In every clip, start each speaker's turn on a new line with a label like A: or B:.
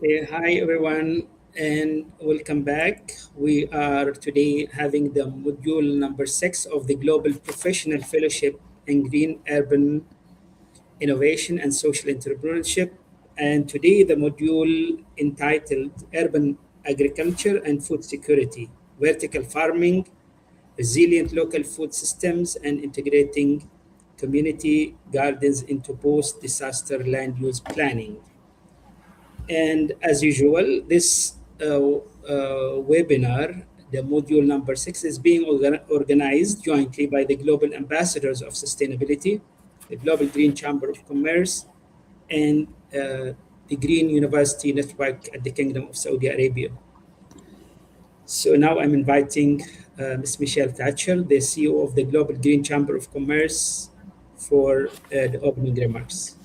A: Hi everyone, and welcome back. We are today having the module number 6 of the Global Professional Fellowship in Green Urban Innovation and Social Entrepreneurship. And today, the module entitled Urban Agriculture and Food Security, Vertical Farming, Resilient Local Food Systems, and Integrating Community Gardens into Post Disaster Land Use Planning. And as usual, this webinar, the module number 6, is being organized jointly by the Global Ambassadors of Sustainability, the Global Green Chamber of Commerce, and the Green University Network at the Kingdom of Saudi Arabia. So now I'm inviting Ms. Michelle Thatcher, the CEO of the Global Green Chamber of Commerce, for the opening remarks.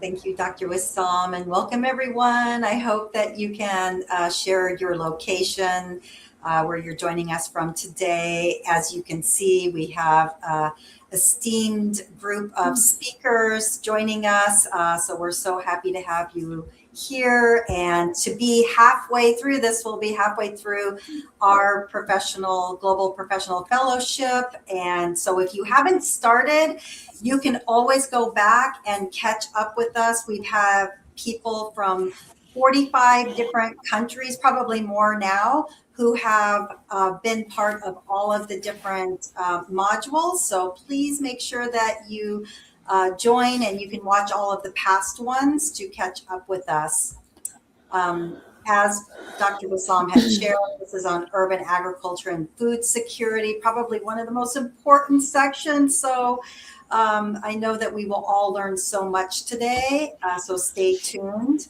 B: Thank you, Dr. Wissam, and welcome everyone. I hope that you can share your location where you're joining us from today. As you can see, we have an esteemed group of speakers joining us. So we're so happy to have you here, and to be halfway through this, we'll be halfway through our global professional fellowship. And so if you haven't started, you can always go back and catch up with us. We've had people from 45 different countries, probably more now, who have been part of all of the different modules. So please make sure that you join, and you can watch all of the past ones to catch up with us. As Dr. Wissam had shared, this is on urban agriculture and food security, probably one of the most important sections. So I know that we will all learn so much today, so stay tuned.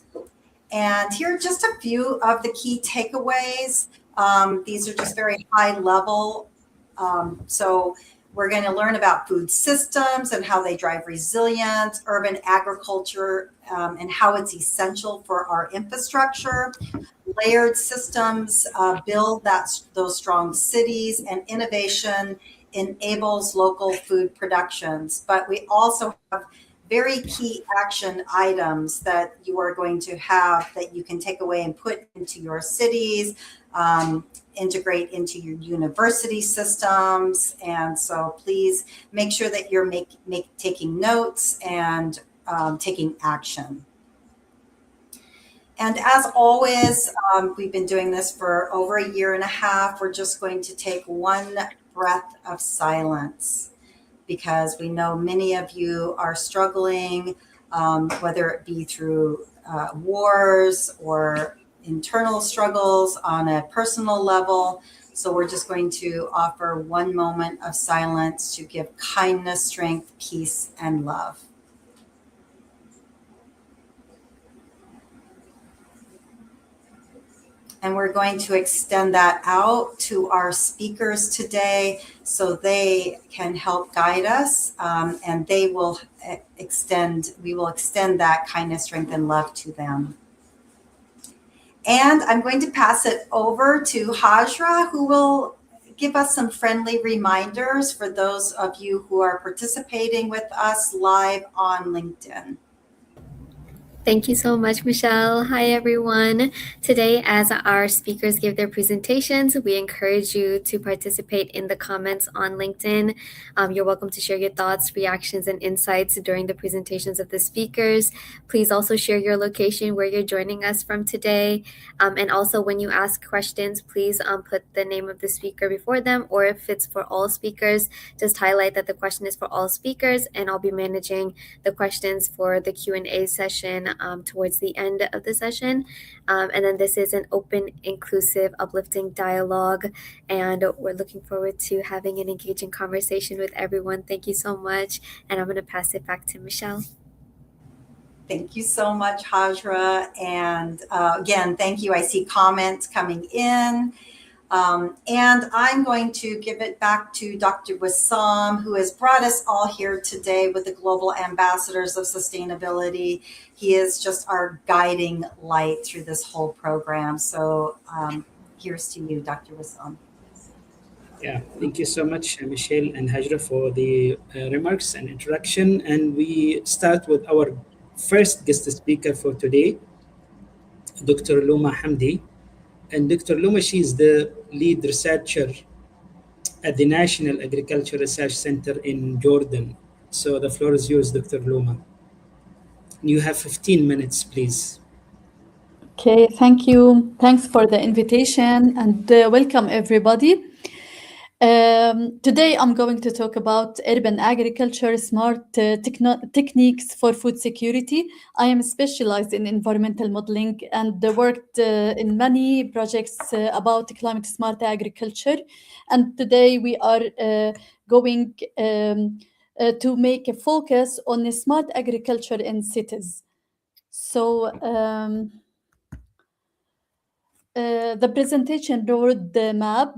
B: And here are just a few of the key takeaways. These are just very high level. So we're going to learn about food systems and how they drive resilience, urban agriculture, and how it's essential for our infrastructure. Layered systems build those strong cities, and innovation enables local food productions. But we also have very key action items that you are going to have that you can take away and put into your cities, integrate into your university systems. And so please make sure that you're taking notes and taking action. And as always, we've been doing this for over a year and a half. We're just going to take one breath of silence, because we know many of you are struggling, whether it be through wars or internal struggles on a personal level. So we're just going to offer one moment of silence to give kindness, strength, peace, and love. And we're going to extend that out to our speakers today so they can help guide us, and we will extend that kindness, strength, and love to them. And I'm going to pass it over to Hajra, who will give us some friendly reminders for those of you who are participating with us live on LinkedIn.
C: Thank you so much, Michelle. Hi, everyone. Today, as our speakers give their presentations, we encourage you to participate in the comments on LinkedIn. You're welcome to share your thoughts, reactions, and insights during the presentations of the speakers. Please also share your location where you're joining us from today. And also, when you ask questions, please put the name of the speaker before them, or if it's for all speakers, just highlight that the question is for all speakers, and I'll be managing the questions for the Q&A session towards the end of the session. And then this is an open, inclusive, uplifting dialogue, and we're looking forward to having an engaging conversation with everyone. Thank you so much, and I'm going to pass it back to Michelle.
B: Thank you so much, Hajra. And again, thank you. I see comments coming in. And I'm going to give it back to Dr. Wissam, who has brought us all here today with the Global Ambassadors of Sustainability. He is just our guiding light through this whole program. So here's to you, Dr. Wissam.
A: Yeah, thank you so much, Michelle and Hajra, for the remarks and introduction. And we start with our first guest speaker for today, Dr. Luma Hamdi. And Dr. Luma, she is the lead researcher at the National Agriculture Research Center in Jordan. So the floor is yours, Dr. Luma. You have 15 minutes, please.
D: Okay, thank you. Thanks for the invitation and welcome everybody. Today I'm going to talk about urban agriculture, smart techniques for food security. I am specialized in environmental modeling and worked in many projects about climate smart agriculture. And today we are going to make a focus on smart agriculture in cities. So the presentation roadmap.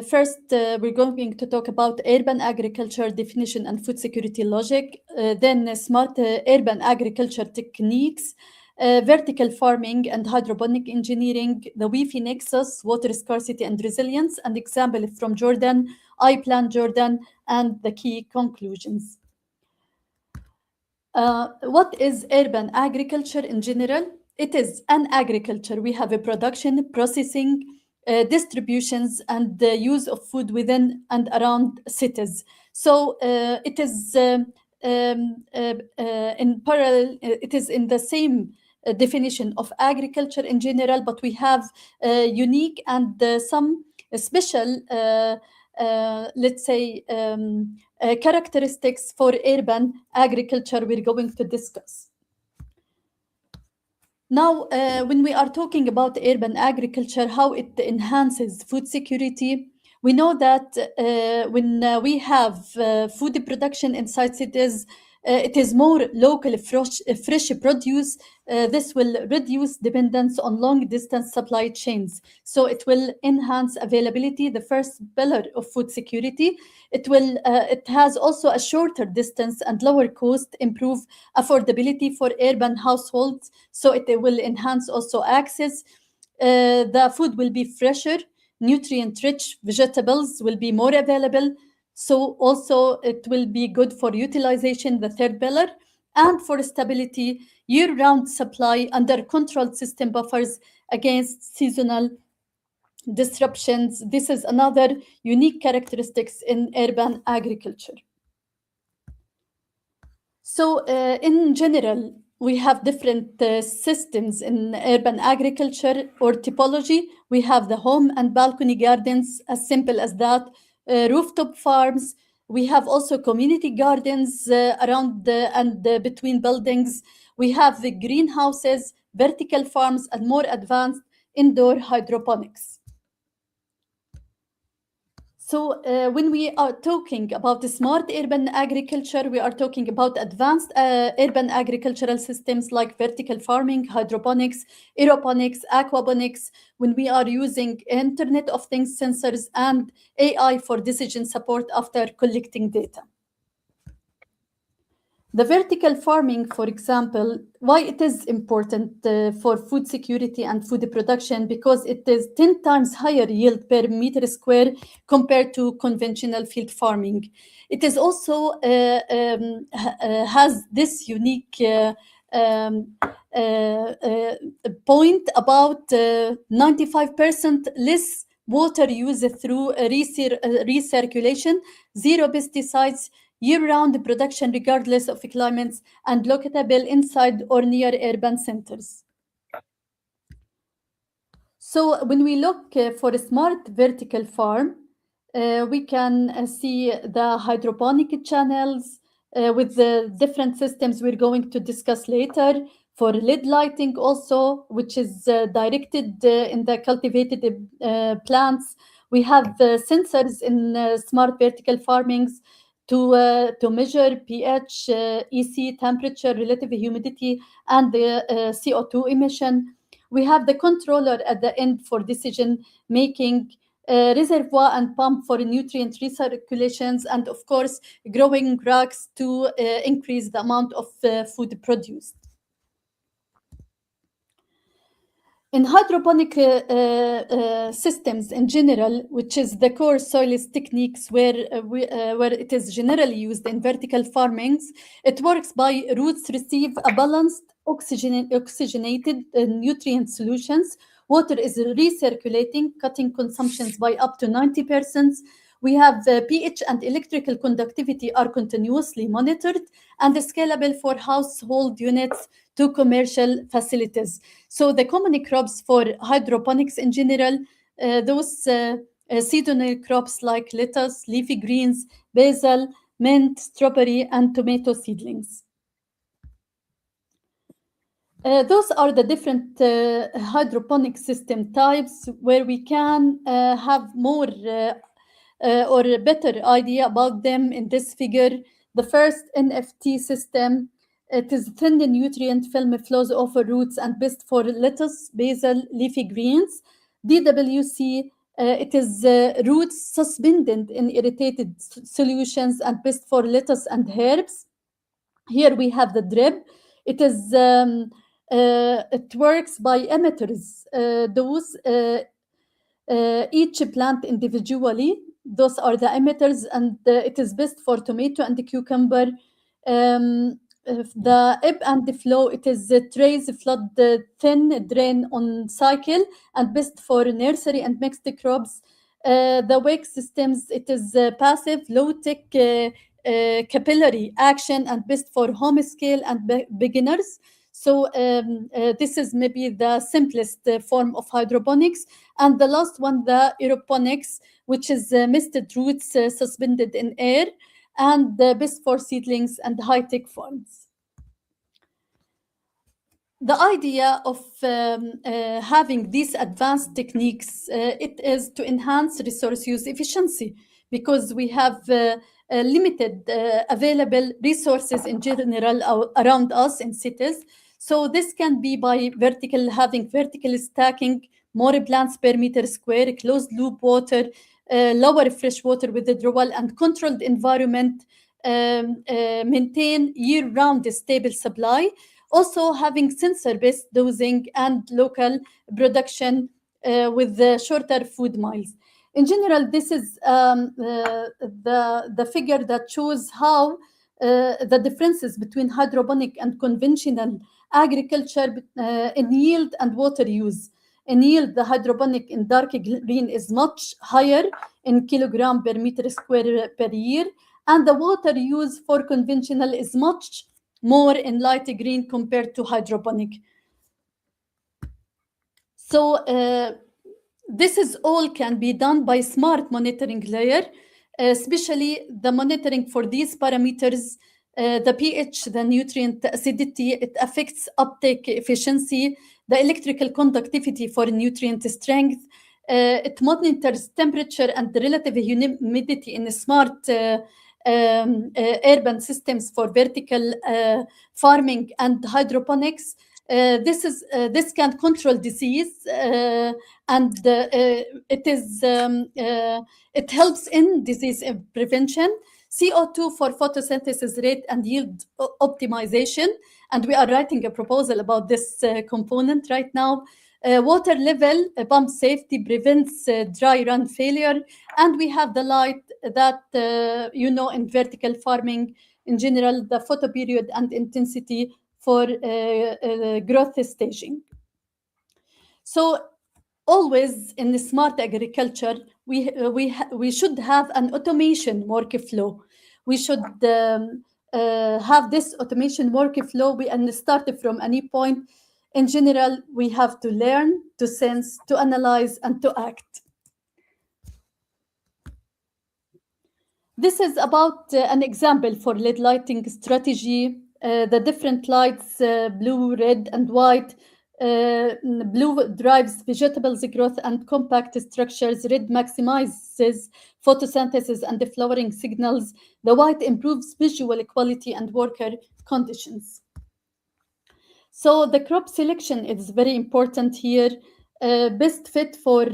D: First, we're going to talk about urban agriculture definition and food security logic, then smart urban agriculture techniques, vertical farming and hydroponic engineering, the Wi-Fi nexus, water scarcity and resilience, and example from Jordan, I Plan Jordan, and the key conclusions. What is urban agriculture in general? It is an agriculture. We have a production, processing, distributions, and the use of food within and around cities. So it is in parallel, it is in the same definition of agriculture in general, but we have unique and some special, let's say, characteristics for urban agriculture we're going to discuss. Now, when we are talking about urban agriculture, how it enhances food security, we know that when we have food production inside cities, it is more local, fresh produce. This will reduce dependence on long distance supply chains. So it will enhance availability, the first pillar of food security. It has also a shorter distance and lower cost, improve affordability for urban households. So it will enhance also access. The food will be fresher, nutrient rich, vegetables will be more available. So also it will be good for utilization, the third pillar, and for stability, year-round supply under controlled system buffers against seasonal disruptions. This is another unique characteristics in urban agriculture. So in general, we have different systems in urban agriculture or typology. We have the home and balcony gardens, as simple as that, rooftop farms. We have also community gardens around and between buildings. We have the greenhouses, vertical farms, and more advanced indoor hydroponics. So when we are talking about the smart urban agriculture, we are talking about advanced urban agricultural systems like vertical farming, hydroponics, aeroponics, aquaponics, when we are using Internet of Things sensors and AI for decision support after collecting data. The vertical farming, for example, why it is important for food security and food production, because it is 10 times higher yield per meter square compared to conventional field farming. It is also has this unique point about 95% less water used through recirculation, zero pesticides, year-round production regardless of climates, and locatable inside or near urban centers. So when we look for a smart vertical farm, we can see the hydroponic channels with the different systems we're going to discuss later. For LED lighting also, which is directed in the cultivated plants. We have sensors in smart vertical farmings to measure pH, EC, temperature, relative humidity, and the CO2 emission. We have the controller at the end for decision making, reservoir and pump for nutrient recirculations, and of course, growing racks to increase the amount of food produced. In hydroponic systems in general, which is the core soils techniques where it is generally used in vertical farmings, it works by roots receive a balanced oxygenated nutrient solutions. Water is recirculating, cutting consumptions by up to 90%. We have pH and electrical conductivity are continuously monitored and scalable for household units to commercial facilities. So the common crops for hydroponics in general, those seasonal crops like lettuce, leafy greens, basil, mint, strawberry, and tomato seedlings. Those are the different hydroponic system types where we can have more or a better idea about them in this figure. The first NFT system, it is thin nutrient film flows over roots and best for lettuce, basil, leafy greens. DWC, it is roots suspended in irritated solutions and best for lettuce and herbs. Here we have the drip. It is it works by emitters. Those each plant individually. Those are the emitters, and it is best for tomato and the cucumber. The ebb and the flow, it is trays flood thin drain on cycle and best for nursery and mixed crops. The wake systems, it is passive, low-tech capillary action and best for home scale and beginners. So this is maybe the simplest form of hydroponics. And the last one, the aeroponics, which is misted roots suspended in air and best for seedlings and high-tech forms. The idea of having these advanced techniques, it is to enhance resource use efficiency because we have limited available resources in general around us in cities. So this can be by having vertical stacking, more plants per meter square, closed loop water, lower freshwater withdrawal, and controlled environment, maintain year-round stable supply. Also having sensor-based dosing and local production with the shorter food miles. In general, this is the figure that shows how the differences between hydroponic and conventional agriculture in yield and water use. In yield, the hydroponic in dark green is much higher in kilogram per meter square per year, and the water use for conventional is much more in light green compared to hydroponic. So this is all can be done by smart monitoring layer, especially the monitoring for these parameters, the pH, the nutrient acidity, it affects uptake efficiency, the electrical conductivity for nutrient strength, it monitors temperature and the relative humidity in smart urban systems for vertical farming and hydroponics. This can control disease and it helps in disease prevention. CO2 for photosynthesis rate and yield optimization, and we are writing a proposal about this component right now. Water level, pump safety prevents dry run failure, and we have the light that in vertical farming in general, the photo period and intensity for growth staging. So always in the smart agriculture, we should have an automation workflow. We should have this automation workflow and start from any point. In general, we have to learn, to sense, to analyze, and to act. This is about an example for LED lighting strategy. The different lights, blue, red, and white. Blue drives vegetables growth and compact structures. Red maximizes photosynthesis and the flowering signals. The white improves visual quality and worker conditions. So the crop selection is very important here. Best fit for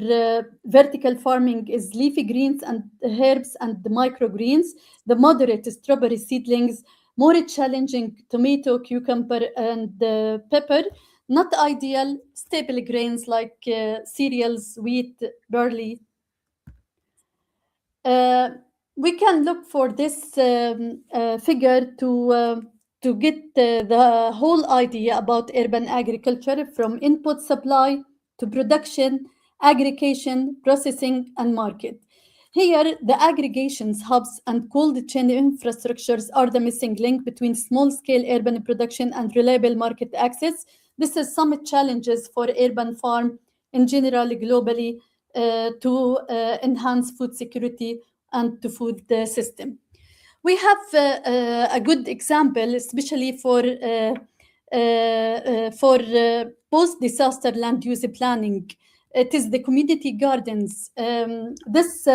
D: vertical farming is leafy greens and herbs and the microgreens. The moderate strawberry seedlings, more challenging tomato, cucumber, and pepper. not ideal stable grains like cereals, wheat, barley. Uh, we can look for this figure to get the whole idea about urban agriculture from input supply to production, aggregation, processing, and market. Here, the aggregations, hubs, and cold chain infrastructures are the missing link between small scale urban production and reliable market access. This is some challenges for urban farm in general globally to enhance food security and to food system. We have a good example, especially for post-disaster land use planning. It is the community gardens. This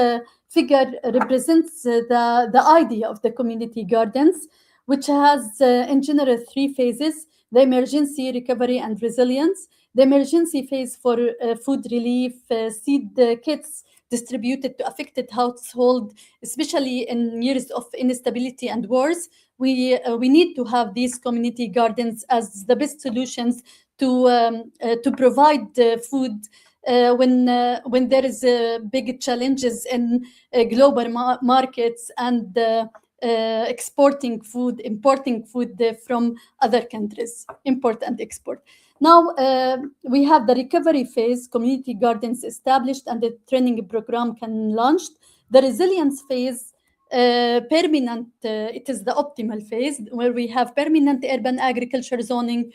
D: figure represents the idea of the community gardens, which has in general three phases: the emergency, recovery, and resilience. The emergency phase for food relief, seed kits distributed to affected households, especially in years of instability and wars. We need to have these community gardens as the best solutions to provide food when there is big challenges in global markets and exporting food, importing food from other countries, import and export. Now we have the recovery phase, community gardens established and the training program can launched. The resilience phase, permanent, it is the optimal phase where we have permanent urban agriculture zoning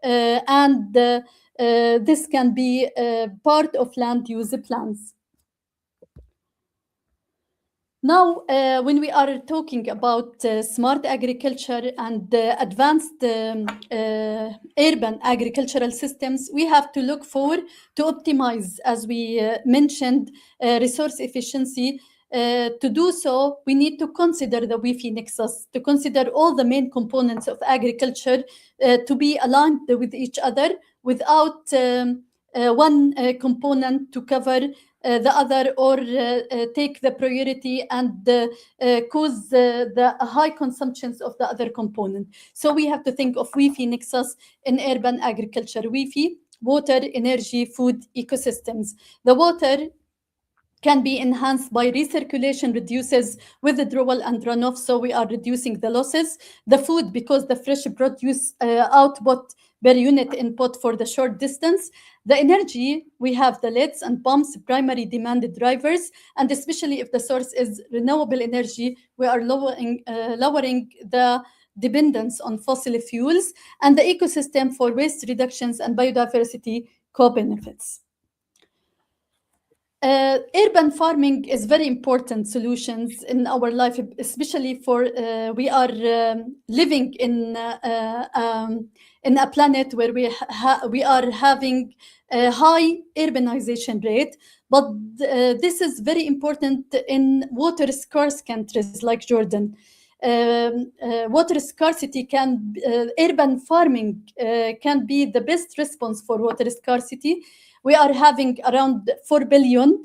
D: and this can be part of land use plans. Now, when we are talking about smart agriculture and advanced urban agricultural systems, we have to look for to optimize, as we mentioned, resource efficiency. To do so, we need to consider the Wi-Fi nexus, to consider all the main components of agriculture to be aligned with each other without one component to cover the other or take the priority and cause the high consumptions of the other component. So we have to think of Wi-Fi nexus in urban agriculture. Wi-Fi, water, energy, food, ecosystems. The water can be enhanced by recirculation, reduces withdrawal and runoff, so we are reducing the losses. The food, because the fresh produce output per unit input for the short distance. The energy, we have the lids and pumps, primary demand drivers, and especially if the source is renewable energy, we are lowering the dependence on fossil fuels, and the ecosystem for waste reductions and biodiversity co-benefits. Urban farming is very important solutions in our life, especially for we are living in a planet where we are having a high urbanization rate, but this is very important in water scarce countries like Jordan. Water scarcity can urban farming can be the best response for water scarcity. We are having around 4 billion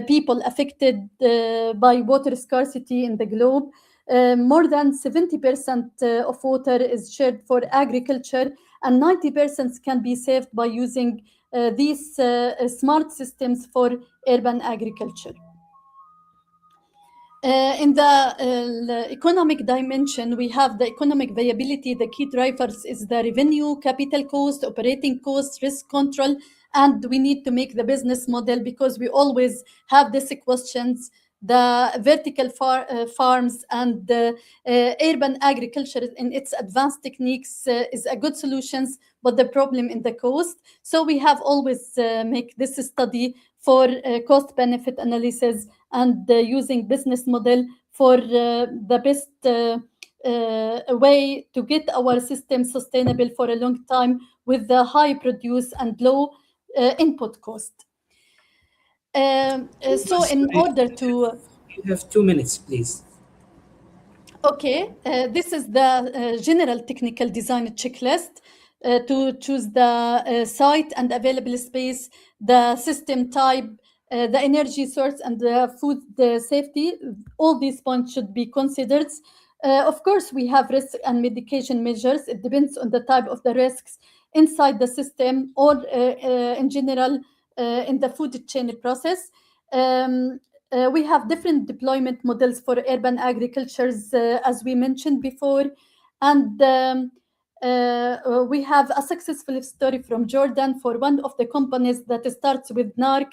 D: people affected by water scarcity in the globe. More than 70% of water is shared for agriculture, and 90% can be saved by using these smart systems for urban agriculture. In the economic dimension, we have the economic viability. The key drivers is the revenue, capital cost, operating cost, risk control, and we need to make the business model, because we always have these questions. The vertical farms and the urban agriculture in its advanced techniques is a good solutions, but the problem in the cost. So we have always make this study for cost benefit analysis and using business model for the best way to get our system sustainable for a long time with the high produce and low input cost. So in order to...
A: You have 2 minutes, please.
D: Okay, this is the general technical design checklist to choose the site and available space, the system type, the energy source, and the food safety. All these points should be considered. Of course, we have risk and mitigation measures. It depends on the type of the risks inside the system or in general in the food chain process. Um, we have different deployment models for urban agricultures, as we mentioned before. And we have a successful story from Jordan for one of the companies that starts with NARC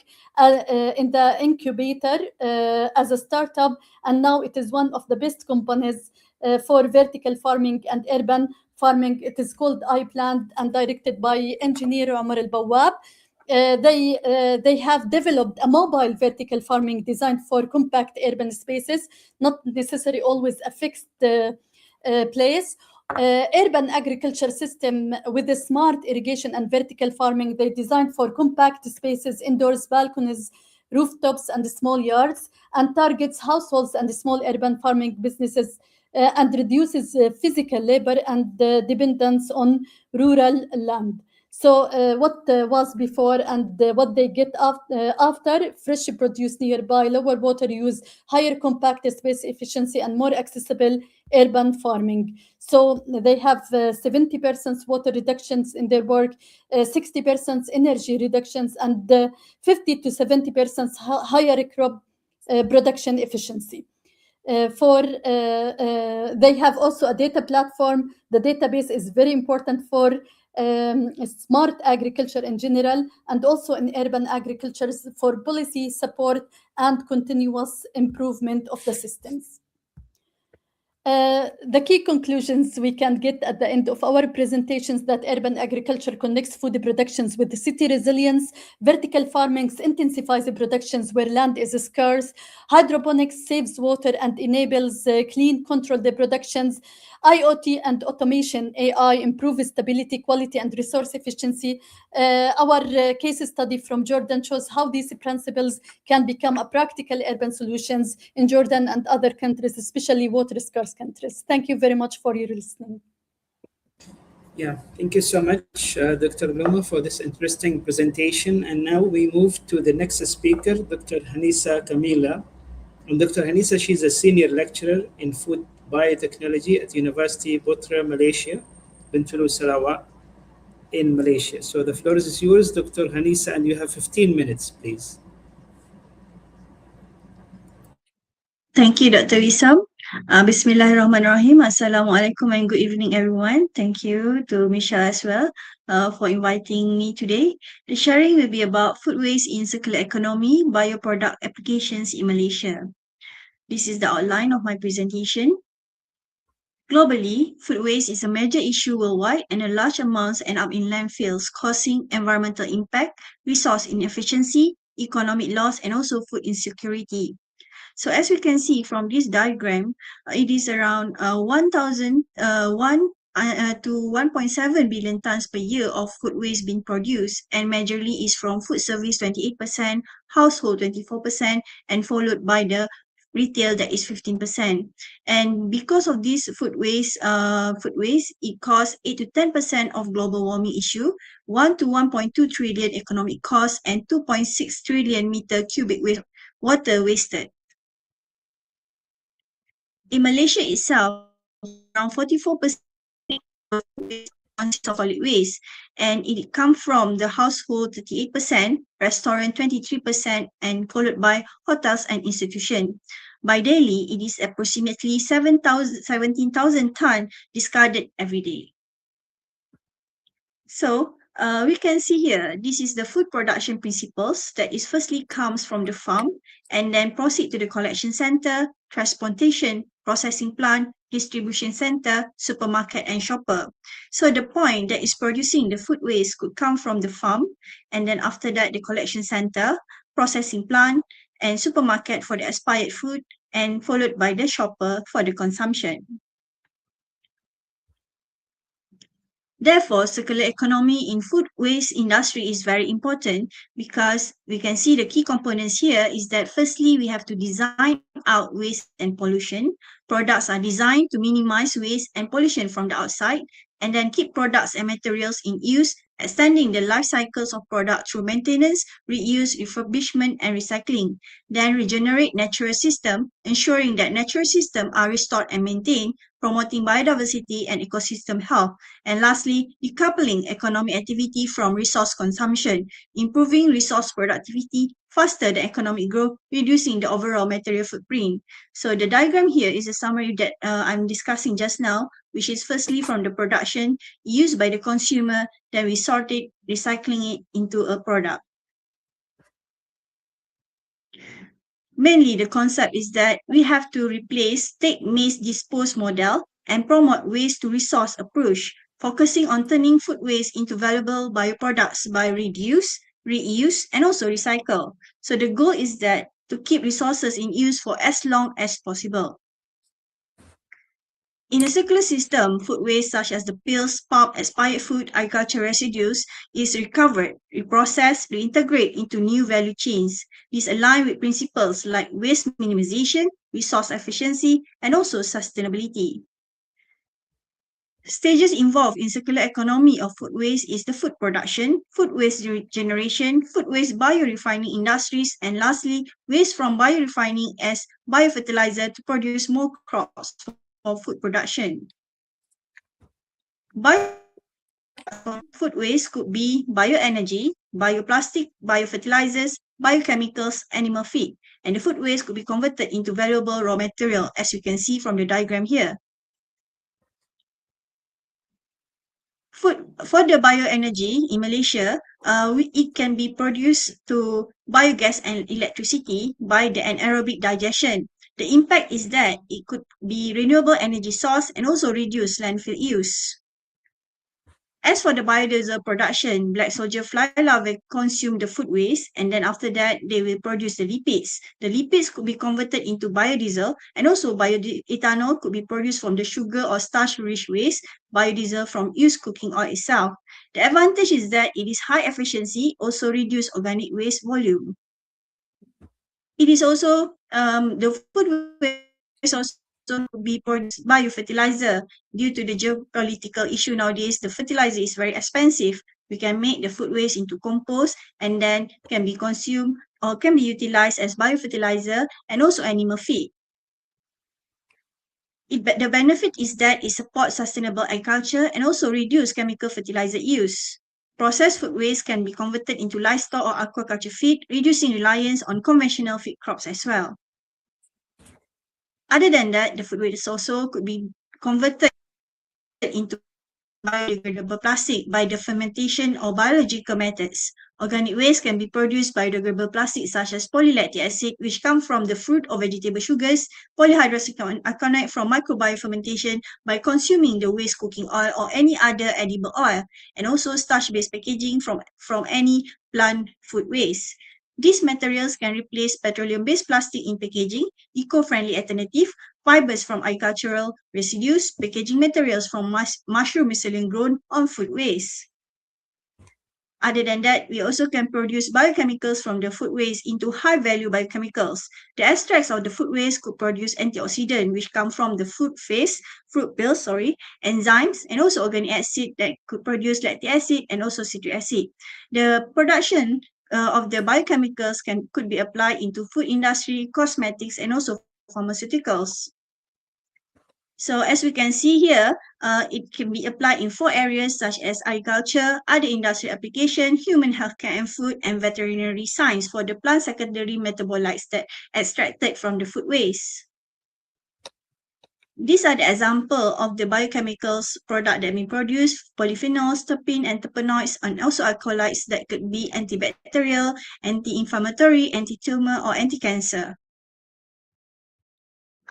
D: in the incubator as a startup, and now it is one of the best companies for vertical farming and urban farming. It is called iPlant and directed by engineer Omar Al Bawab. They have developed a mobile vertical farming designed for compact urban spaces, not necessarily always a fixed place. Urban agriculture system with a smart irrigation and vertical farming. They designed for compact spaces, indoors, balconies, rooftops, and small yards, and targets households and small urban farming businesses and reduces physical labor and dependence on rural land. So, what was before and what they get after fresh produce nearby, lower water use, higher compact space efficiency, and more accessible urban farming. So, they have 70% water reductions in their work, 60% energy reductions, and 50 to 70% higher crop production efficiency. They have also a data platform. The database is very important for smart agriculture in general, and also in urban agriculture for policy support and continuous improvement of the systems. The key conclusions we can get at the end of our presentations that urban agriculture connects food productions with the city resilience, vertical farming intensifies the productions where land is scarce, hydroponics saves water and enables clean, controlled the productions, IoT and automation, AI improve stability, quality, and resource efficiency. Our case study from Jordan shows how these principles can become a practical urban solutions in Jordan and other countries, especially water scarce countries. Thank you very much for your listening.
A: Yeah, thank you so much, Dr. Loma, for this interesting presentation. And now we move to the next speaker, Dr. Hanisa Kamila. And Dr. Hanisa, she's a senior lecturer in food biotechnology at University Putra, Malaysia, Bintulu, Sarawak, in Malaysia. So the floor is yours, Dr. Hanisa, and you have 15 minutes, please.
E: Thank you, Dr. Wissam. Bismillahirrahmanirrahim. Assalamualaikum and good evening, everyone. Thank you to Michelle as well for inviting me today. The sharing will be about food waste in circular economy, bioproduct applications in Malaysia. This is the outline of my presentation. Globally, food waste is a major issue worldwide and a large amounts end up in landfills, causing environmental impact, resource inefficiency, economic loss, and also food insecurity. So as we can see from this diagram, it is around 1 to 1.7 billion tons per year of food waste being produced, and majorly is from food service 28%, household 24%, and followed by the retail that is 15%. And because of this food waste, it caused 8 to 10% of global warming issue, 1 to 1.2 trillion economic cost, and 2.6 trillion meter cubic water wasted. In Malaysia itself, around 44% of waste consists of solid waste, and it comes from the household 38%, restaurant 23%, and followed by hotels and institutions. By daily, it is approximately 17,000 tons discarded every day. So, we can see here, this is the food production principles that is firstly comes from the farm and then proceed to the collection center, transportation, processing plant, distribution center, supermarket, and shopper. So the point that is producing the food waste could come from the farm, and then after that, the collection center, processing plant, and supermarket for the expired food, and followed by the shopper for the consumption. Therefore, circular economy in food waste industry is very important because we can see the key components here is that firstly, we have to design out waste and pollution. Products are designed to minimize waste and pollution from the outside. and then keep products and materials in use, extending the life cycles of product through maintenance, reuse, refurbishment, and recycling. Then regenerate natural system, ensuring that natural systems are restored and maintained, promoting biodiversity and ecosystem health. And lastly, decoupling economic activity from resource consumption, improving resource productivity faster than economic growth, reducing the overall material footprint. So the diagram here is a summary that I'm discussing just now, which is firstly from the production used by the consumer, then we sort it, recycling it into a product. Mainly, the concept is that we have to replace take, maze, dispose model and promote waste to resource approach, focusing on turning food waste into valuable bioproducts by reduce, reuse, and also recycle. So the goal is that to keep resources in use for as long as possible. In a circular system, food waste such as the peels, pulp, expired food, agricultural residues is recovered, reprocessed, reintegrated into new value chains. These align with principles like waste minimization, resource efficiency, and also sustainability. Stages involved in circular economy of food waste is the food production, food waste regeneration, food waste biorefining industries, and lastly, waste from biorefining as biofertilizer to produce more crops for food production. Food waste could be bioenergy, bioplastic, biofertilizers, biochemicals, animal feed, and the food waste could be converted into valuable raw material, as you can see from the diagram here. For the bioenergy in Malaysia, it can be produced to biogas and electricity by the anaerobic digestion. The impact is that it could be renewable energy source and also reduce landfill use. As for the biodiesel production, black soldier fly larvae consume the food waste, and then after that, they will produce the lipids. The lipids could be converted into biodiesel, and also bioethanol could be produced from the sugar or starch-rich waste, biodiesel from used cooking oil itself. The advantage is that it is high efficiency, also reduce organic waste volume. It is also, the food waste also could be produced biofertilizer. Due to the geopolitical issue nowadays, the fertilizer is very expensive. We can make the food waste into compost and then can be consumed or can be utilized as biofertilizer and also animal feed. The benefit is that it supports sustainable agriculture and also reduce chemical fertilizer use. Processed food waste can be converted into livestock or aquaculture feed, reducing reliance on conventional feed crops as well. Other than that, the food waste also could be converted into biodegradable plastic by the fermentation or biological methods. Organic waste can be produced by biodegradable plastics such as polylactic acid, which come from the fruit or vegetable sugars, polyhydrous alkanite from microbial fermentation by consuming the waste cooking oil or any other edible oil, and also starch-based packaging from any plant food waste. These materials can replace petroleum-based plastic in packaging, eco-friendly alternative, fibers from agricultural residues, packaging materials from mushroom mycelium grown on food waste. Other than that, we also can produce biochemicals from the food waste into high-value biochemicals. The extracts of the food waste could produce antioxidants, which come from the fruit peels, enzymes, and also organic acid that could produce lactic acid and also citric acid. The production of the biochemicals could be applied into food industry, cosmetics, and also pharmaceuticals. So as we can see here, it can be applied in 4 areas such as agriculture, other industrial application, human healthcare and food, and veterinary science for the plant secondary metabolites that extracted from the food waste. These are the example of the biochemicals product that we produce, polyphenols, terpene, and terpenoids, and also alkaloids that could be antibacterial, anti-inflammatory, anti-tumor, or anti-cancer.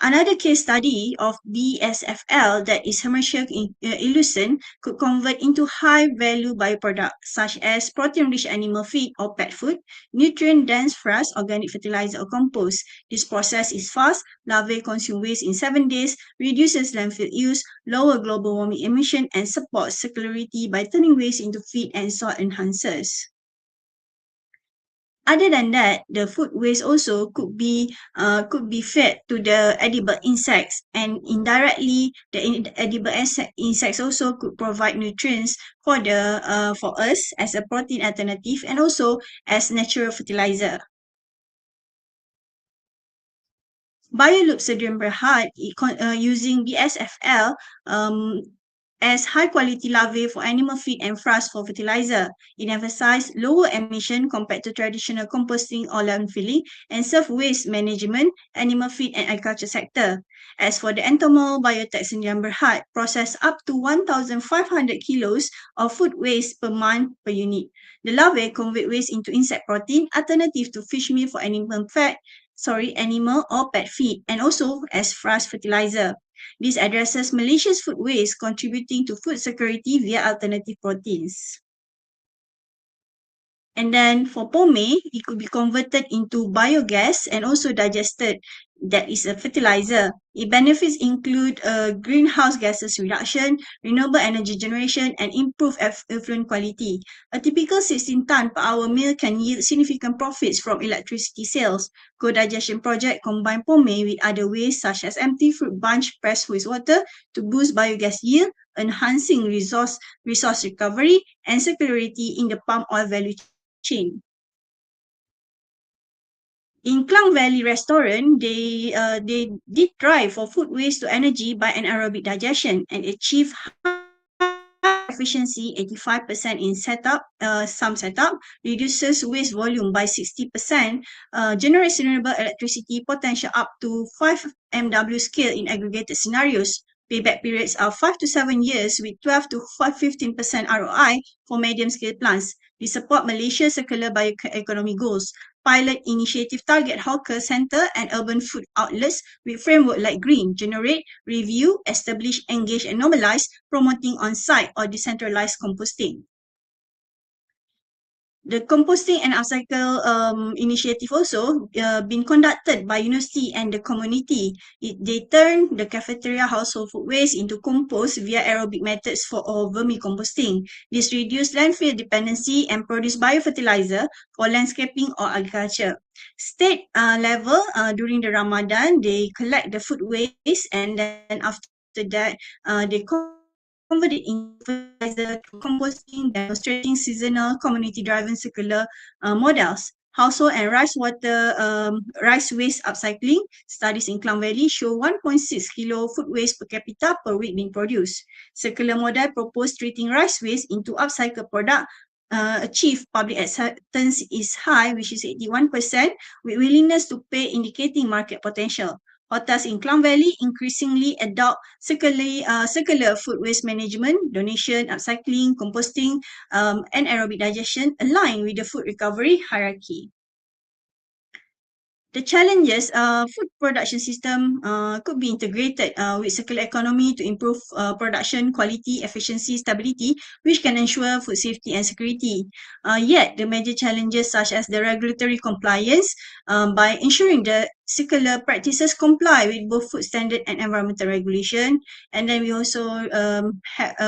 E: Another case study of BSFL, that is Hermenschel illusion, could convert into high-value byproducts such as protein-rich animal feed or pet food, nutrient-dense fresh organic fertilizer or compost. This process is fast, larvae consume waste in 7 days, reduces landfill use, lower global warming emission, and supports circularity by turning waste into feed and soil enhancers. Other than that, the food waste also could be fed to the edible insects, and indirectly the edible insects also could provide nutrients for us as a protein alternative and also as natural fertilizer. Bioloop sodium berhad using BSFL as high-quality larvae for animal feed and frass for fertilizer. It emphasized lower emission compared to traditional composting or landfilling and serve waste management, animal feed and agriculture sector. As for the entomol biotech sodium berhad, process up to 1,500 kilos of food waste per month per unit. The larvae convert waste into insect protein, alternative to fish meal for animal or pet feed, and also as frass fertilizer. This addresses Malaysia's food waste, contributing to food security via alternative proteins. And then for pome, it could be converted into biogas and also digested. That is a fertilizer. Its benefits include greenhouse gases reduction, renewable energy generation, and improved effluent quality. A typical 16 ton per hour mill can yield significant profits from electricity sales. Co-digestion project combine pome with other waste such as empty fruit bunch pressed wastewater to boost biogas yield, enhancing resource recovery and circularity in the palm oil value chain. In Klang Valley Restaurant, they did try for food waste to energy by anaerobic digestion and achieve high efficiency 85% in some setup, reduces waste volume by 60%, generates renewable electricity potential up to 5 MW scale in aggregated scenarios. Payback periods are 5 to 7 years with 12 to 15% ROI for medium-scale plants. We support Malaysia's circular bioeconomy goals. Pilot initiative target hawker center and urban food outlets with framework like GREEN, generate, review, establish, engage, and normalize, promoting on-site or decentralized composting. The composting and upcycle initiative also been conducted by university and the community. They turn the cafeteria household food waste into compost via aerobic methods or vermicomposting. This reduces landfill dependency and produce biofertilizer for landscaping or agriculture. State level during the Ramadan, they collect the food waste and then after that they convert it into fertilizer through composting, demonstrating seasonal community-driven circular models. Household and rice waste upcycling studies in Klang Valley show 1.6 kilo food waste per capita per week being produced. Circular model proposed treating rice waste into upcycled product achieve public acceptance is high, which is 81%, with willingness to pay indicating market potential. Hotels in Klang Valley increasingly adopt circular food waste management, donation, upcycling, composting, and aerobic digestion aligned with the food recovery hierarchy. The challenges, food production system could be integrated with circular economy to improve production quality, efficiency, stability, which can ensure food safety and security. Yet, the major challenges such as the regulatory compliance by ensuring the circular practices comply with both food standard and environmental regulation. And then we also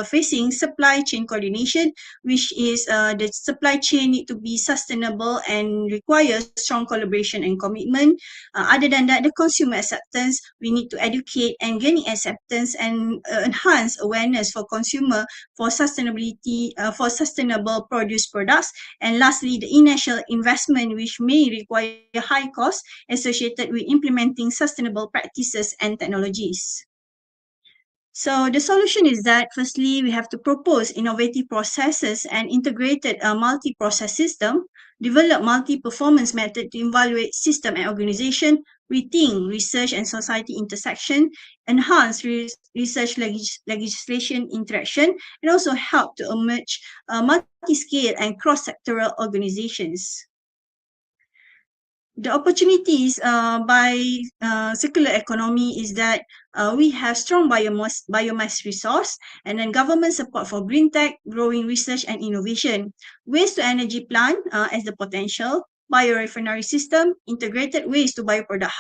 E: facing supply chain coordination, which is the supply chain need to be sustainable and requires strong collaboration and commitment. Other than that, the consumer acceptance, we need to educate and gaining acceptance and enhance awareness for consumer for sustainability, for sustainable produce products. And lastly, the initial investment, which may require high cost associated with implementing sustainable practices and technologies. So the solution is that firstly, we have to propose innovative processes and integrated multi-process system, develop multi-performance method to evaluate system and organization, rethink research and society intersection, enhance research legislation interaction, and also help to emerge multi-scale and cross-sectoral organizations. The opportunities by circular economy is that we have strong biomass resource and then government support for green tech, growing research and innovation. Waste to energy plant as the potential, biorefinery system, integrated waste to bioproduct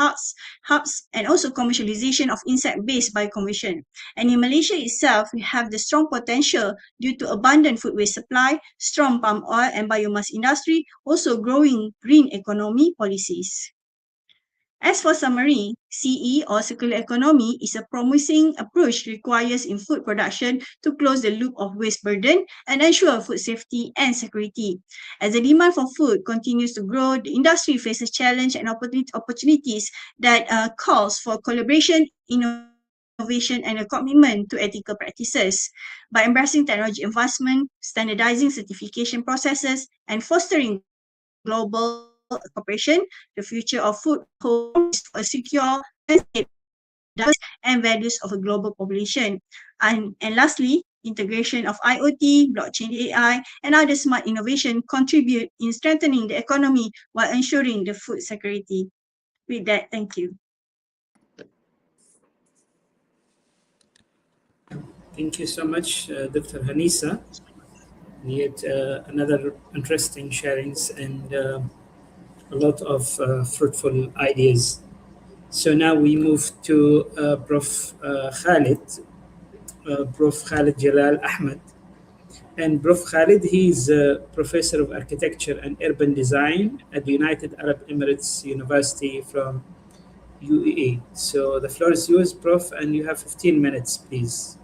E: hubs, and also commercialization of insect-based bioconversion. And in Malaysia itself, we have the strong potential due to abundant food waste supply, strong palm oil and biomass industry, also growing green economy policies. As for summary, CE or circular economy is a promising approach requires in food production to close the loop of waste burden and ensure food safety and security. As the demand for food continues to grow, the industry faces challenge and opportunities that calls for collaboration, innovation, and a commitment to ethical practices. By embracing technology advancement, standardizing certification processes, and fostering global cooperation, the future of food holds promise for a secure and safe diverse and values of a global population. And lastly, integration of IoT, blockchain AI, and other smart innovation contribute in strengthening the economy while ensuring the food security. With that, thank you.
A: Thank you so much, Dr. Hanisa. Yet another interesting sharings and a lot of fruitful ideas. So now we move to Prof. Khalid, Prof. Khalid Jalal Ahmed. And Prof. Khalid, he is a professor of architecture and urban design at the United Arab Emirates University from UAE. So the floor is yours, Prof., and you have 15 minutes, please.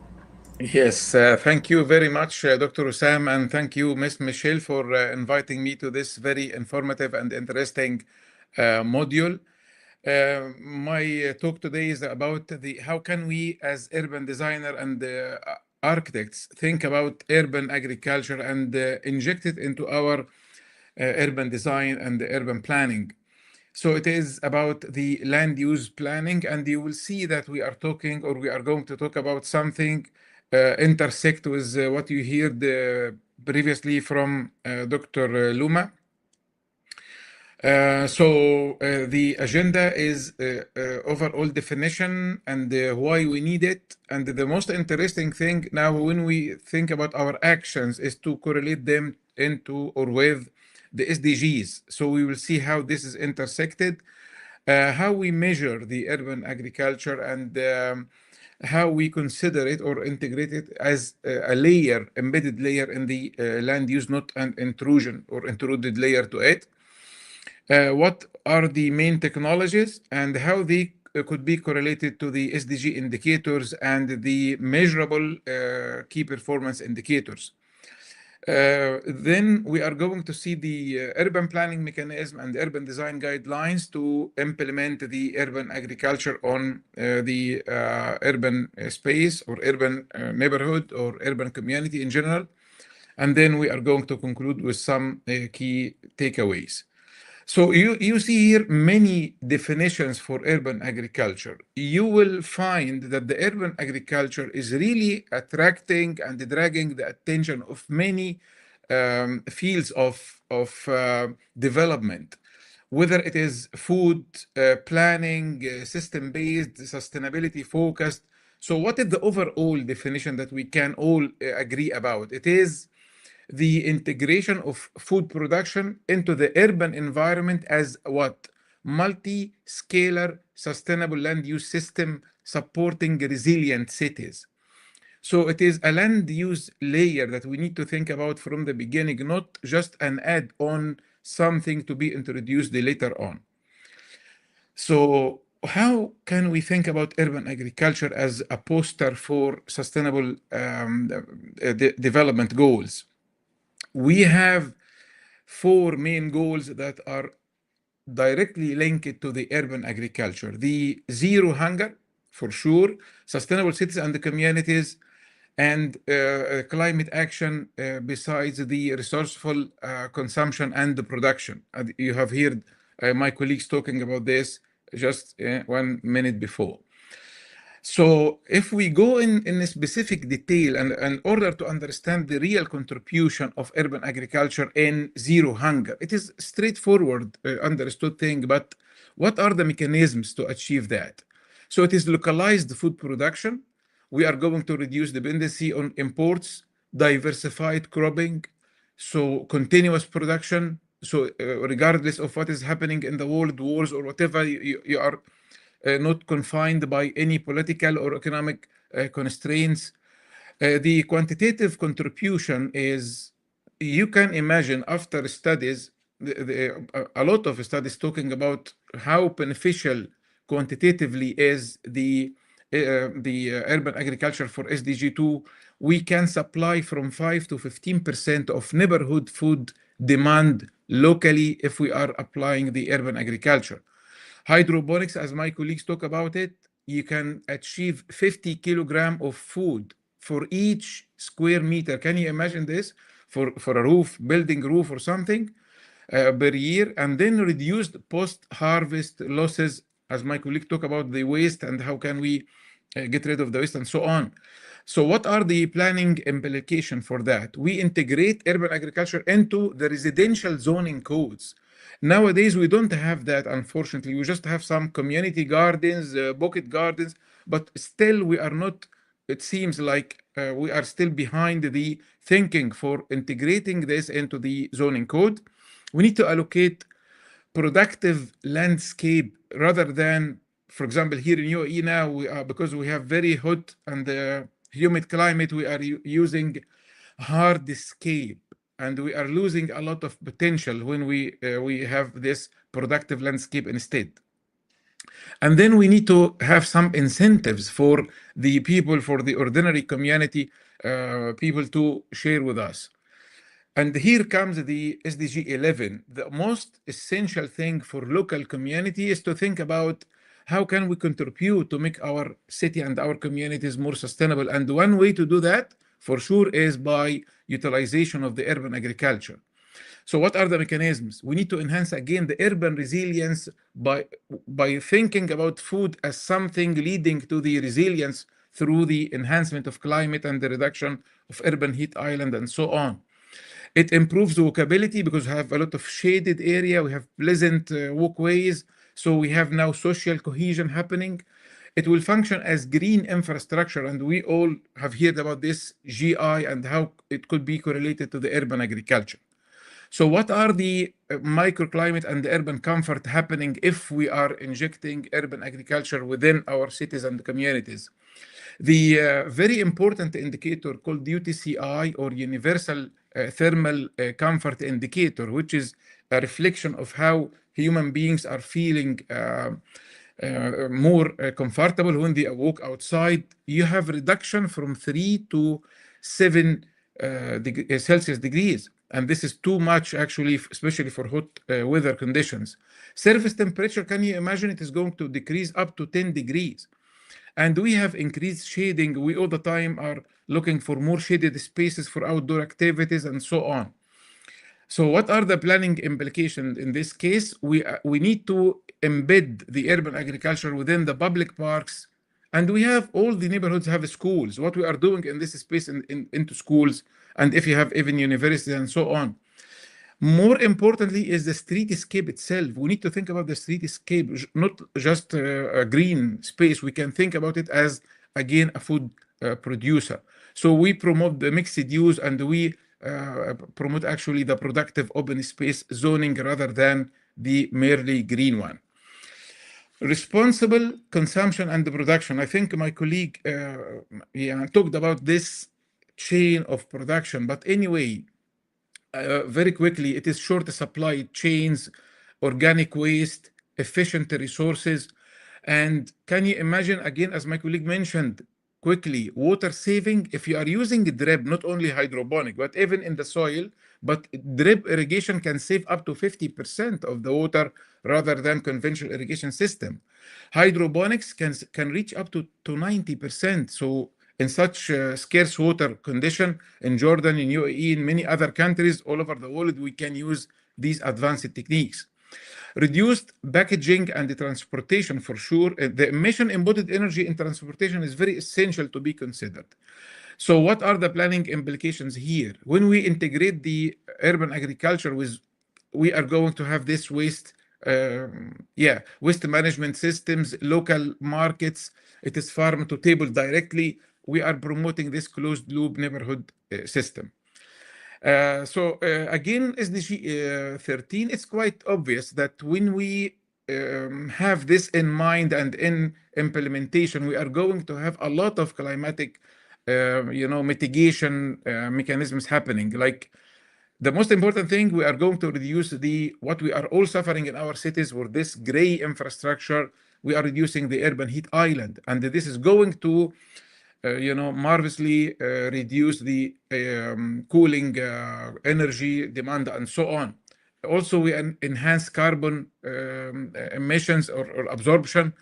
F: Yes, thank you very much, Dr. Usam, and thank you, Ms. Michelle, for inviting me to this very informative and interesting module. My talk today is about the how can we, as urban designer and architects, think about urban agriculture and inject it into our urban design and the urban planning. So it is about the land use planning, and you will see that we are talking, or we are going to talk about something intersect with what you heard previously from Dr. Luma. The agenda is overall definition and why we need it. And the most interesting thing now when we think about our actions is to correlate them into or with the SDGs. So we will see how this is intersected, how we measure the urban agriculture, and how we consider it or integrate it as a layer, embedded layer in the land use, not an intrusion or intruded layer to it. What are the main technologies and how they could be correlated to the SDG indicators and the measurable key performance indicators. Then we are going to see the urban planning mechanism and urban design guidelines to implement the urban agriculture on the urban space or urban neighborhood or urban community in general. And then we are going to conclude with some key takeaways. So you see here many definitions for urban agriculture. You will find that the urban agriculture is really attracting and dragging the attention of many fields of development, whether it is food planning, system-based, sustainability focused. So what is the overall definition that we can all agree about? It is the integration of food production into the urban environment as what? Multi-scalar sustainable land use system supporting resilient cities. So it is a land use layer that we need to think about from the beginning, not just an add-on, something to be introduced later on. So how can we think about urban agriculture as a poster for sustainable development goals? We have four main goals that are directly linked to the urban agriculture. The zero hunger, for sure, sustainable cities and the communities, and climate action besides the resourceful consumption and the production. And you have heard my colleagues talking about this just 1 minute before. So if we go in a specific detail and in order to understand the real contribution of urban agriculture in zero hunger, it is straightforward, understood thing, but what are the mechanisms to achieve that? So it is localized food production. We are going to reduce dependency on imports, diversified cropping, so continuous production, So regardless of what is happening in the world wars or whatever, you are not confined by any political or economic constraints. The quantitative contribution is, you can imagine after studies, a lot of studies talking about how beneficial quantitatively is the urban agriculture for SDG2. We can supply from 5 to 15% of neighborhood food demand locally if we are applying the urban agriculture. Hydroponics, as my colleagues talk about it, you can achieve 50 kilogram of food for each square meter. Can you imagine this? For a roof, building roof or something per year, and then reduced post-harvest losses, as my colleague talk about the waste and how can we get rid of the waste and so on. So what are the planning implications for that? We integrate urban agriculture into the residential zoning codes. Nowadays, we don't have that, unfortunately. We just have some community gardens, pocket gardens, but still we are not, it seems like we are still behind the thinking for integrating this into the zoning code. We need to allocate productive landscape rather than, for example, here in UAE now, we are, because we have very hot and humid climate, we are using hardscape, and we are losing a lot of potential when we have this productive landscape instead. And then we need to have some incentives for the people, for the ordinary community people to share with us. And here comes the SDG 11. The most essential thing for local community is to think about how can we contribute to make our city and our communities more sustainable. And one way to do that, for sure, is by utilization of the urban agriculture. So what are the mechanisms? We need to enhance again the urban resilience by thinking about food as something leading to the resilience through the enhancement of climate and the reduction of urban heat island and so on. It improves walkability because we have a lot of shaded area, we have pleasant walkways, so we have now social cohesion happening. It will function as green infrastructure, and we all have heard about this GI and how it could be correlated to the urban agriculture. So what are the microclimate and the urban comfort happening if we are injecting urban agriculture within our cities and communities? The very important indicator called UTCI, or Universal Thermal Comfort Indicator, which is a reflection of how human beings are feeling more comfortable when they walk outside. You have reduction from 3 to 7 Celsius degrees. And this is too much, actually, especially for hot weather conditions. Surface temperature, can you imagine, it is going to decrease up to 10 degrees. And we have increased shading. We all the time are looking for more shaded spaces for outdoor activities and so on. So what are the planning implications in this case? We need to embed the urban agriculture within the public parks. And we have all the neighborhoods have schools. What we are doing in this space into schools, and if you have even universities and so on. More importantly is the streetscape itself. We need to think about the streetscape, not just a green space. We can think about it as, again, a food producer. So we promote the mixed use, and we promote actually the productive open space zoning rather than the merely green one. Responsible consumption and the production. I think my colleague talked about this chain of production, but anyway, very quickly, it is short supply chains, organic waste, efficient resources. And can you imagine, again, as my colleague mentioned, quickly, water saving, if you are using drip, not only hydroponic, but even in the soil, but drip irrigation can save up to 50% of the water rather than conventional irrigation system. Hydroponics can reach up to 90%. So in such scarce water condition in Jordan, in UAE, in many other countries all over the world, we can use these advanced techniques. Reduced packaging and the transportation, for sure. The emission embodied energy in transportation is very essential to be considered. So what are the planning implications here? When we integrate the urban agriculture with, we are going to have this waste waste management systems, local markets. It is farm to table directly. We are promoting this closed loop neighborhood system. Again, SDG 13, it's quite obvious that when we have this in mind and in implementation, we are going to have a lot of climatic, mitigation mechanisms happening. Like the most important thing, we are going to reduce the what we are all suffering in our cities with this gray infrastructure. We are reducing the urban heat island, and this is going to marvelously reduce the cooling energy demand and so on. Also, we enhance carbon emissions or absorption.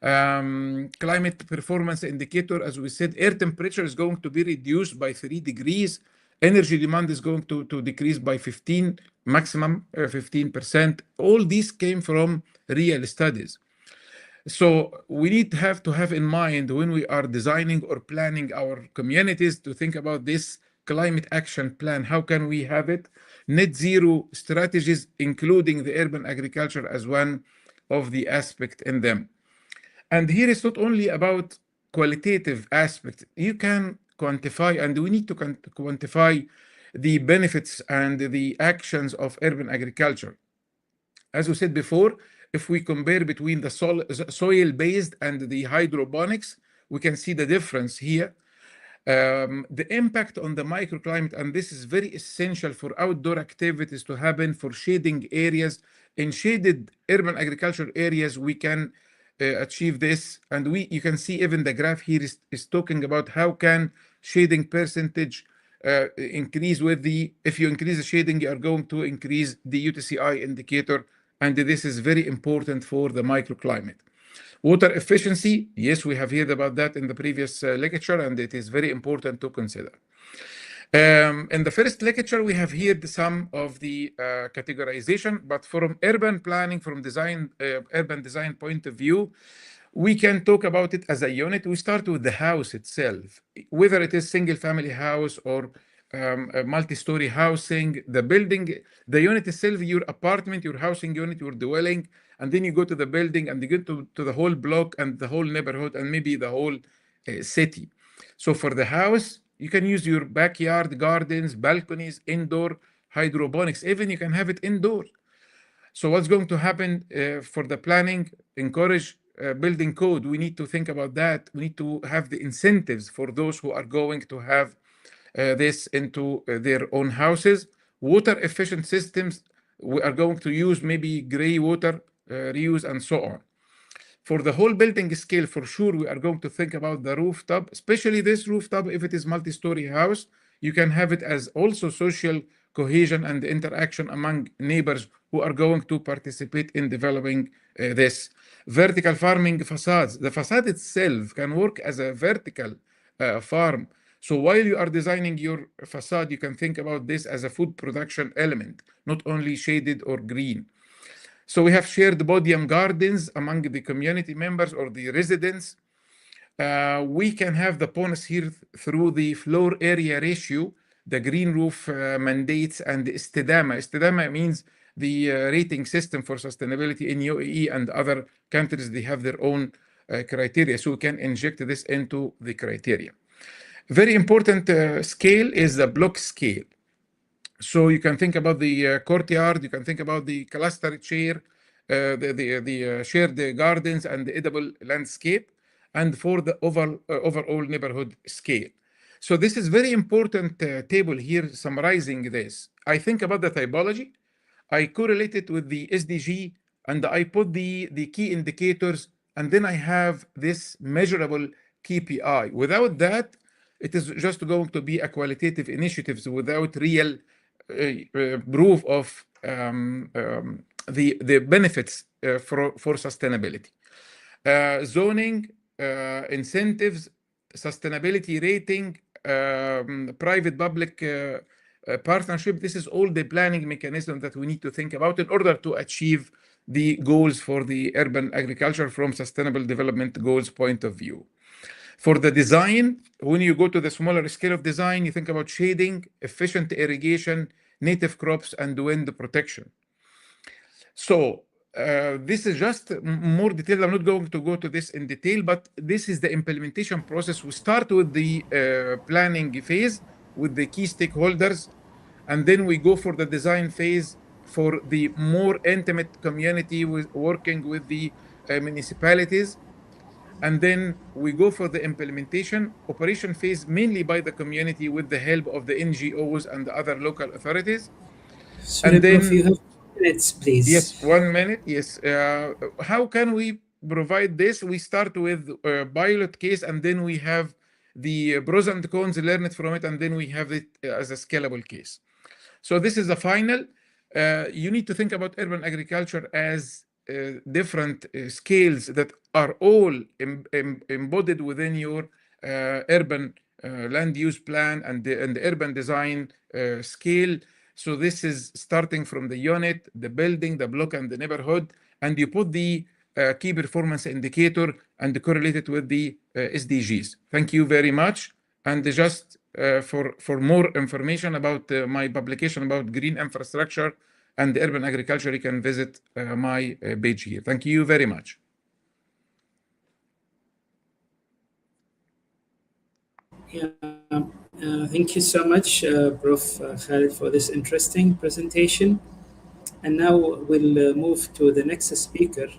F: Climate performance indicator, as we said, air temperature is going to be reduced by 3 degrees. Energy demand is going to decrease by 15, maximum 15%. All these came from real studies. So we need to have in mind when we are designing or planning our communities to think about this climate action plan. How can we have it? Net zero strategies, including the urban agriculture as one of the aspect in them. And here it's not only about qualitative aspect. You can quantify, and we need to quantify the benefits and the actions of urban agriculture. As we said before, if we compare between the soil-based and the hydroponics, we can see the difference here. The impact on the microclimate, and this is very essential for outdoor activities to happen, for shading areas. In shaded urban agriculture areas, we can achieve this. And you can see even the graph here is talking about how can shading percentage increase if you increase the shading, you are going to increase the UTCI indicator. And this is very important for the microclimate. Water efficiency, yes, we have heard about that in the previous lecture, and it is very important to consider. In the first lecture, we have heard some of the categorization, but from urban planning, from urban design point of view, we can talk about it as a unit. We start with the house itself, whether it is single family house or a multi-story housing, the building, the unit itself, your apartment, your housing unit, your dwelling, and then you go to the building and you go to the whole block and the whole neighborhood and maybe the whole city. So for the house, you can use your backyard, gardens, balconies, indoor hydroponics. Even you can have it indoor. So what's going to happen for the planning? Encourage building code. We need to think about that. We need to have the incentives for those who are going to have this into their own houses. Water efficient systems. We are going to use maybe gray water reuse and so on. For the whole building scale, for sure, we are going to think about the rooftop, especially this rooftop. If it is multi-story house, you can have it as also social cohesion and interaction among neighbors who are going to participate in developing this. Vertical farming facades. The facade itself can work as a vertical farm. So while you are designing your facade, you can think about this as a food production element, not only shaded or green. So we have shared podium gardens among the community members or the residents. We can have the bonus here through the floor area ratio, the green roof mandates, and the istidama. Istidama means the rating system for sustainability in UAE and other countries. They have their own criteria, so we can inject this into the criteria. Very important scale is the block scale. So you can think about the courtyard, you can think about the cluster chair, the shared gardens and the edible landscape, and for the overall neighborhood scale. So this is very important table here summarizing this. I think about the typology, I correlate it with the SDG, and I put the key indicators, and then I have this measurable KPI. Without that, it is just going to be a qualitative initiatives without real proof of the benefits for sustainability. Zoning, incentives, sustainability rating, private-public partnership. This is all the planning mechanism that we need to think about in order to achieve the goals for the urban agriculture from sustainable development goals point of view. For the design, when you go to the smaller scale of design, you think about shading, efficient irrigation, native crops, and wind protection. So this is just more detailed. I'm not going to go to this in detail, but this is the implementation process. We start with the planning phase with the key stakeholders, And then we go for the design phase for the more intimate community with working with the municipalities. And then we go for the implementation operation phase, mainly by the community with the help of the NGOs and the other local authorities.
A: Sorry,
F: And
A: Prof, you
F: then,
A: have 2 minutes, please.
F: yes, 1 minute. Yes. How can we provide this? We start with a pilot case, and then we have the pros and cons learned from it, and then we have it as a scalable case. So this is the final. You need to think about urban agriculture as different scales that are all embodied within your urban land use plan and the urban design scale. So this is starting from the unit, the building, the block, and the neighborhood, and you put the key performance indicator and correlate it with the SDGs. Thank you very much. And just for more information about my publication about green infrastructure and urban agriculture, you can visit my page here. Thank you very much.
A: Yeah, thank you so much, Prof. Khalid, for this interesting presentation. And now we'll move to the next speaker,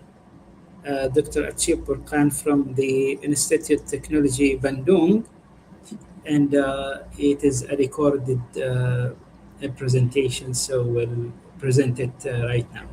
A: Dr. Achib Burkan from the Institute Technology Bandung, and it is a recorded presentation, so we'll present it right now.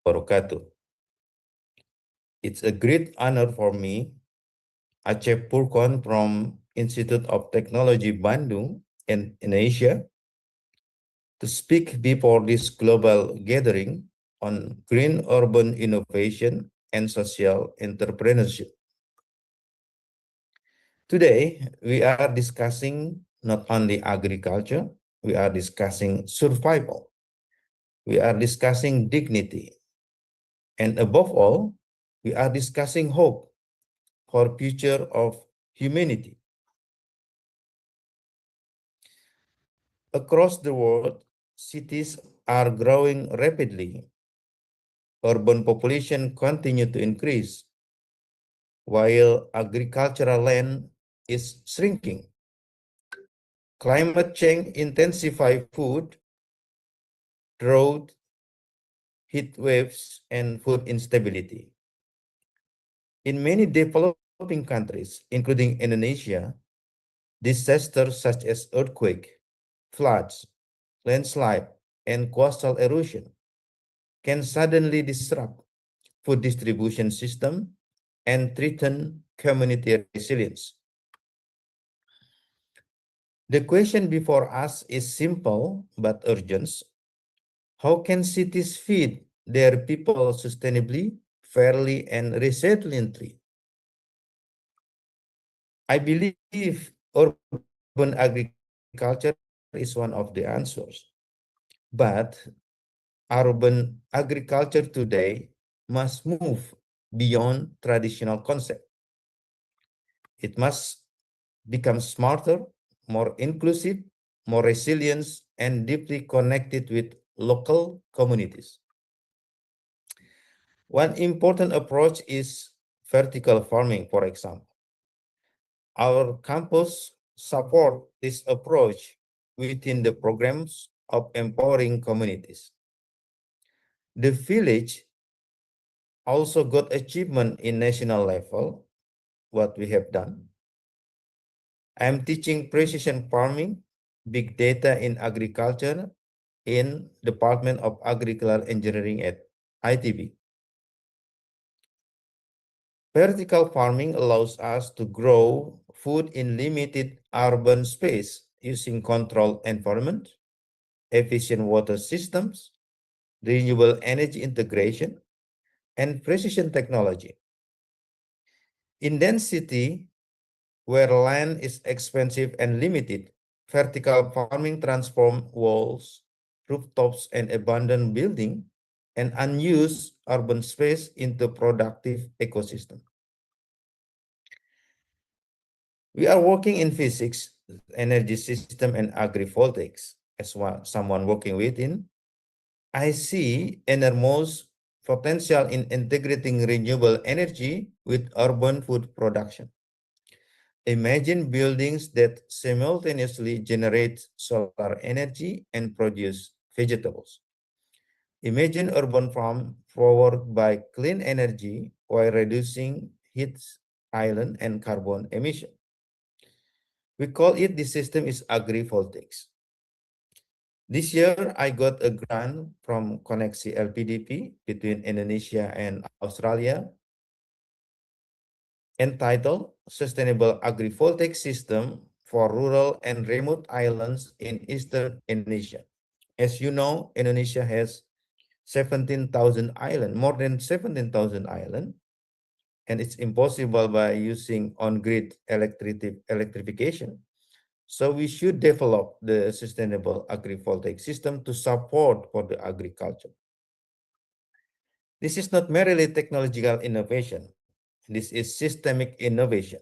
G: Wabarakatuh. It's a great honor for me, Aceh Purkon from Institute of Technology Bandung in Asia, to speak before this global gathering on green urban innovation and social entrepreneurship. Today, we are discussing not only agriculture, we are discussing survival, we are discussing dignity, and above all, we are discussing hope for future of humanity. Across the world, cities are growing rapidly. Urban population continue to increase, while agricultural land is shrinking. Climate change intensify food, drought, heat waves, and food instability. In many developing countries, including Indonesia, disasters such as earthquake, floods, landslide, and coastal erosion can suddenly disrupt food distribution system and threaten community resilience. The question before us is simple but urgent. How can cities feed their people sustainably, fairly, and resiliently? I believe urban agriculture is one of the answers. But urban agriculture today must move beyond traditional concept. It must become smarter, more inclusive, more resilient, and deeply connected with local communities. One important approach is vertical farming, for example. Our campus support this approach within the programs of empowering communities. The village also got achievement in national level, what we have done. I'm teaching precision farming, big data in agriculture, in Department of Agricultural Engineering at ITB. Vertical farming allows us to grow food in limited urban space using controlled environment, efficient water systems, renewable energy integration, and precision technology. In density, where land is expensive and limited, vertical farming transforms walls, rooftops, and abandoned building and unused urban space into productive ecosystem. We are working in physics, energy system, and agrivoltaics. As someone working within, I see enormous potential in integrating renewable energy with urban food production. Imagine buildings that simultaneously generate solar energy and produce vegetables. Imagine urban farm powered by clean energy while reducing heat island and carbon emission. We call it, the system is agrivoltaics. This year, I got a grant from Koneksi LPDP between Indonesia and Australia entitled Sustainable Agrivoltaic System for Rural and Remote Islands in Eastern Indonesia. As you know, Indonesia has 17,000 islands, more than 17,000 islands, and it's impossible by using on-grid electrification. So we should develop the sustainable agrivoltaic system to support for the agriculture. This is not merely technological innovation. This is systemic innovation.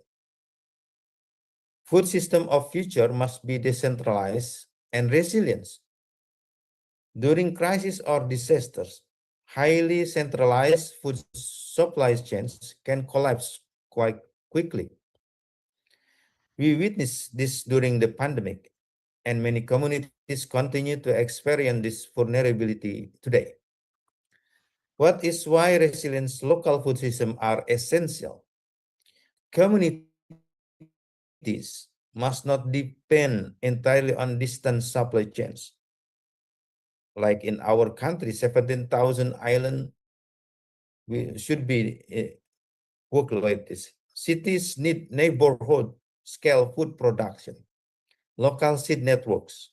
G: Food system of future must be decentralized and resilient. During crisis or disasters, highly centralized food supply chains can collapse quite quickly. We witnessed this during the pandemic, and many communities continue to experience this vulnerability today. What is why resilient local food systems are essential? Communities must not depend entirely on distant supply chains. Like in our country, 17,000 islands, we should be work like this. Cities need neighborhood scale food production, local seed networks,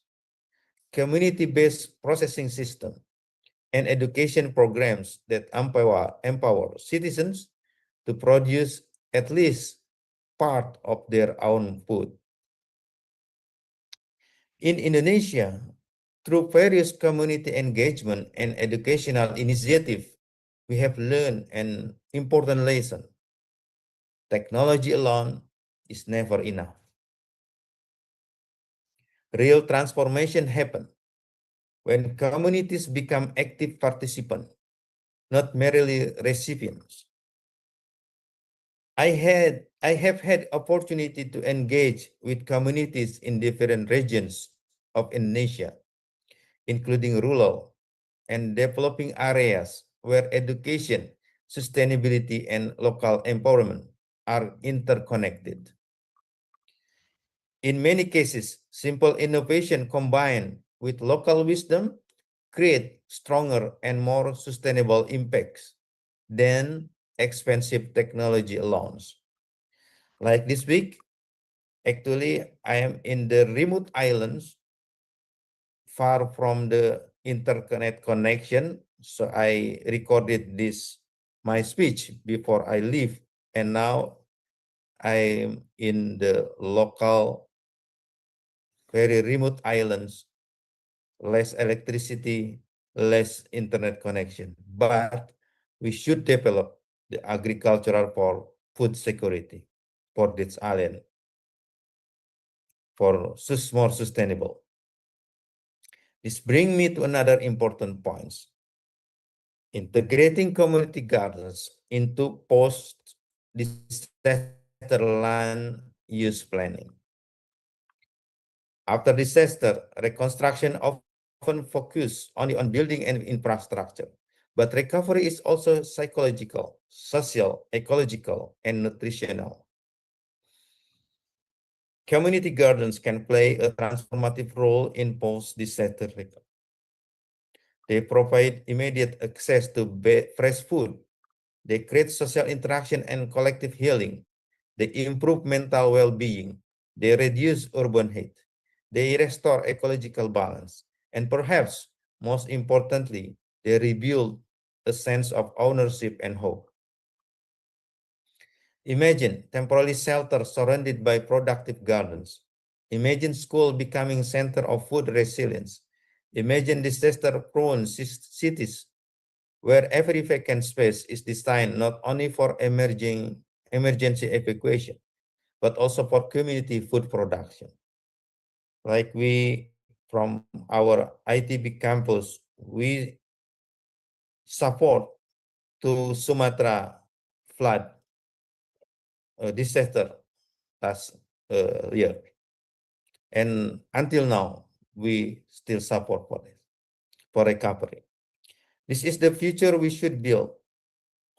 G: community-based processing system, and education programs that empower citizens to produce at least part of their own food. In Indonesia, through various community engagement and educational initiatives, we have learned an important lesson. Technology alone is never enough. Real transformation happens when communities become active participants, not merely recipients. I have had opportunity to engage with communities in different regions of Indonesia, including rural and developing areas where education, sustainability, and local empowerment are interconnected. In many cases, simple innovation combined with local wisdom create stronger and more sustainable impacts than expensive technology alone. Like this week, actually, I am in the remote islands far from the internet connection. So I recorded my speech before I leave. And now I'm in the local, very remote islands, less electricity, less internet connection. But we should develop the agricultural for food security for this island, for more sustainable. This brings me to another important point. Integrating community gardens into post-disaster land use planning. After disaster, reconstruction often focuses only on building and infrastructure, but recovery is also psychological, social, ecological, and nutritional. Community gardens can play a transformative role in post-disaster recovery. They provide immediate access to fresh food. They create social interaction and collective healing. They improve mental well-being. They reduce urban heat. They restore ecological balance. And perhaps most importantly, they rebuild a sense of ownership and hope. Imagine temporary shelter surrounded by productive gardens. Imagine school becoming center of food resilience. Imagine disaster-prone cities where every vacant space is designed not only for emergency evacuation, but also for community food production. Like we, from our ITB campus, we support to Sumatra flood disaster last year. And until now, we still support for this, for recovery. This is the future we should build.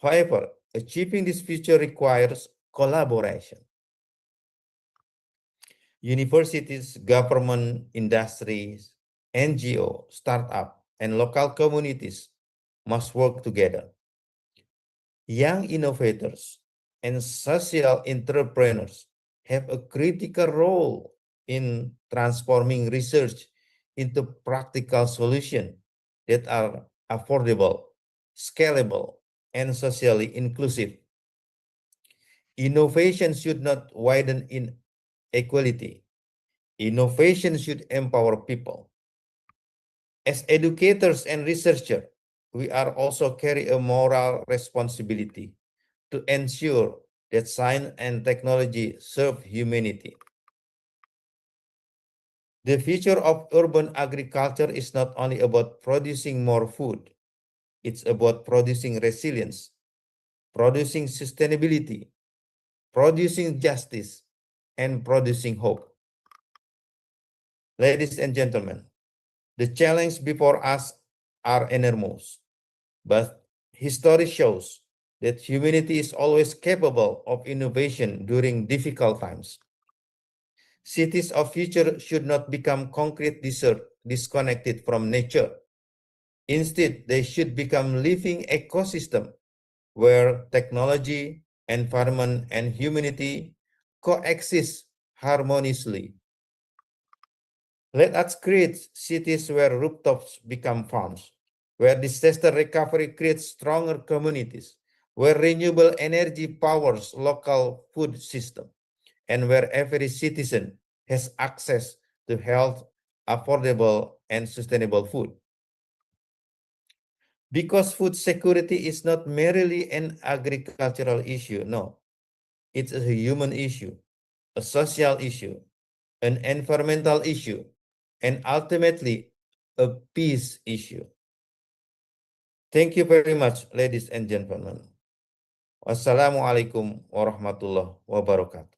G: However, achieving this future requires collaboration. Universities, government, industries, NGO, startup, and local communities must work together. Young innovators and social entrepreneurs have a critical role in transforming research into practical solutions that are affordable, scalable, and socially inclusive. Innovation should not widen inequality. Innovation should empower people. As educators and researchers, we are also carry a moral responsibility to ensure that science and technology serve humanity. The future of urban agriculture is not only about producing more food, it's about producing resilience, producing sustainability, producing justice, and producing hope. Ladies and gentlemen, the challenge before us are enormous, but history shows that humanity is always capable of innovation during difficult times. Cities of future should not become concrete desert disconnected from nature. Instead, they should become living ecosystem where technology, environment, and humanity coexist harmoniously. Let us create cities where rooftops become farms, where disaster recovery creates stronger communities, where renewable energy powers local food system, and where every citizen has access to health, affordable, and sustainable food. Because food security is not merely an agricultural issue, no, it's a human issue, a social issue, an environmental issue, and ultimately a peace issue. Thank you very much, ladies and gentlemen. Wassalamualaikum warahmatullahi wabarakatuh.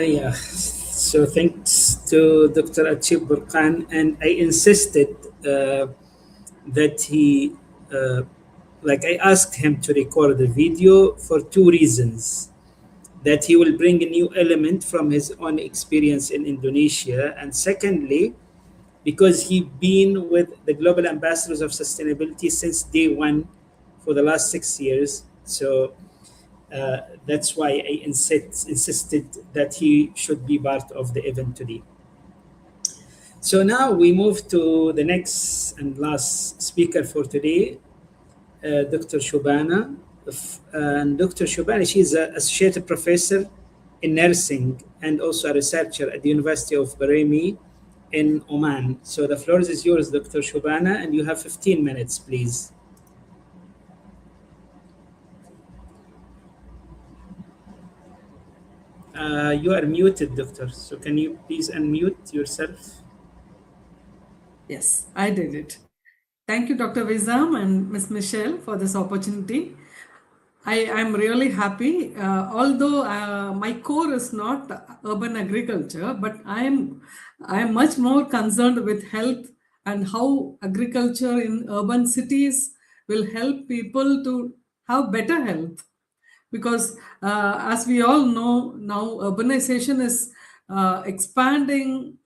A: Yeah, so thanks to Dr. Achib Burkan, and I insisted that he, uh, like I asked him to record the video for two reasons. That he will bring a new element from his own experience in Indonesia, and secondly, because he been with the global ambassadors of sustainability since day one for the last 6 years. So that's why I insisted that he should be part of the event today. So now we move to the next and last speaker for today, Dr. Shobana. And Dr. Shobana, she's an associate professor in nursing and also a researcher at the University of Baremi in Oman. So the floor is yours, Dr. Shobana, and you have 15 minutes, please. You are muted, doctor. So can you please unmute yourself?
H: Yes, I did it. Thank you, Dr. Vizam and Ms. Michelle, for this opportunity. I am really happy, although my core is not urban agriculture, but I am much more concerned with health and how agriculture in urban cities will help people to have better health. Because as we all know now, urbanization is expanding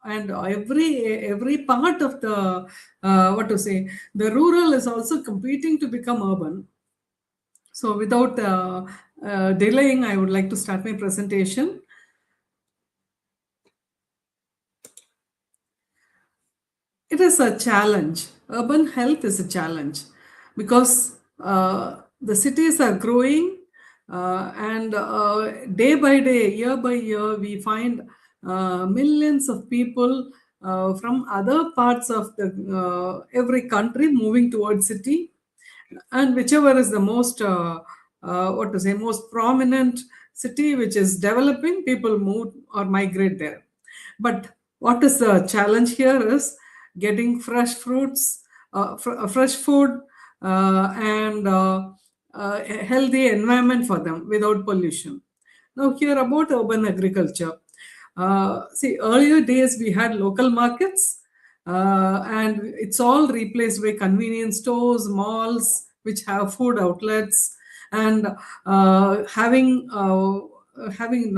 H: and every part of the the rural is also competing to become urban. So without delaying, I would like to start my presentation. It is a challenge. Urban health is a challenge because the cities are growing, and day by day, year by year, we find millions of people from other parts of the every country moving towards city, and whichever is the most most prominent city which is developing, people move or migrate there. But what is the challenge here is getting fresh fruits, fresh food, and a healthy environment for them without pollution. Now here about urban agriculture. See, earlier days we had local markets, and it's all replaced by convenience stores, malls, which have food outlets, and having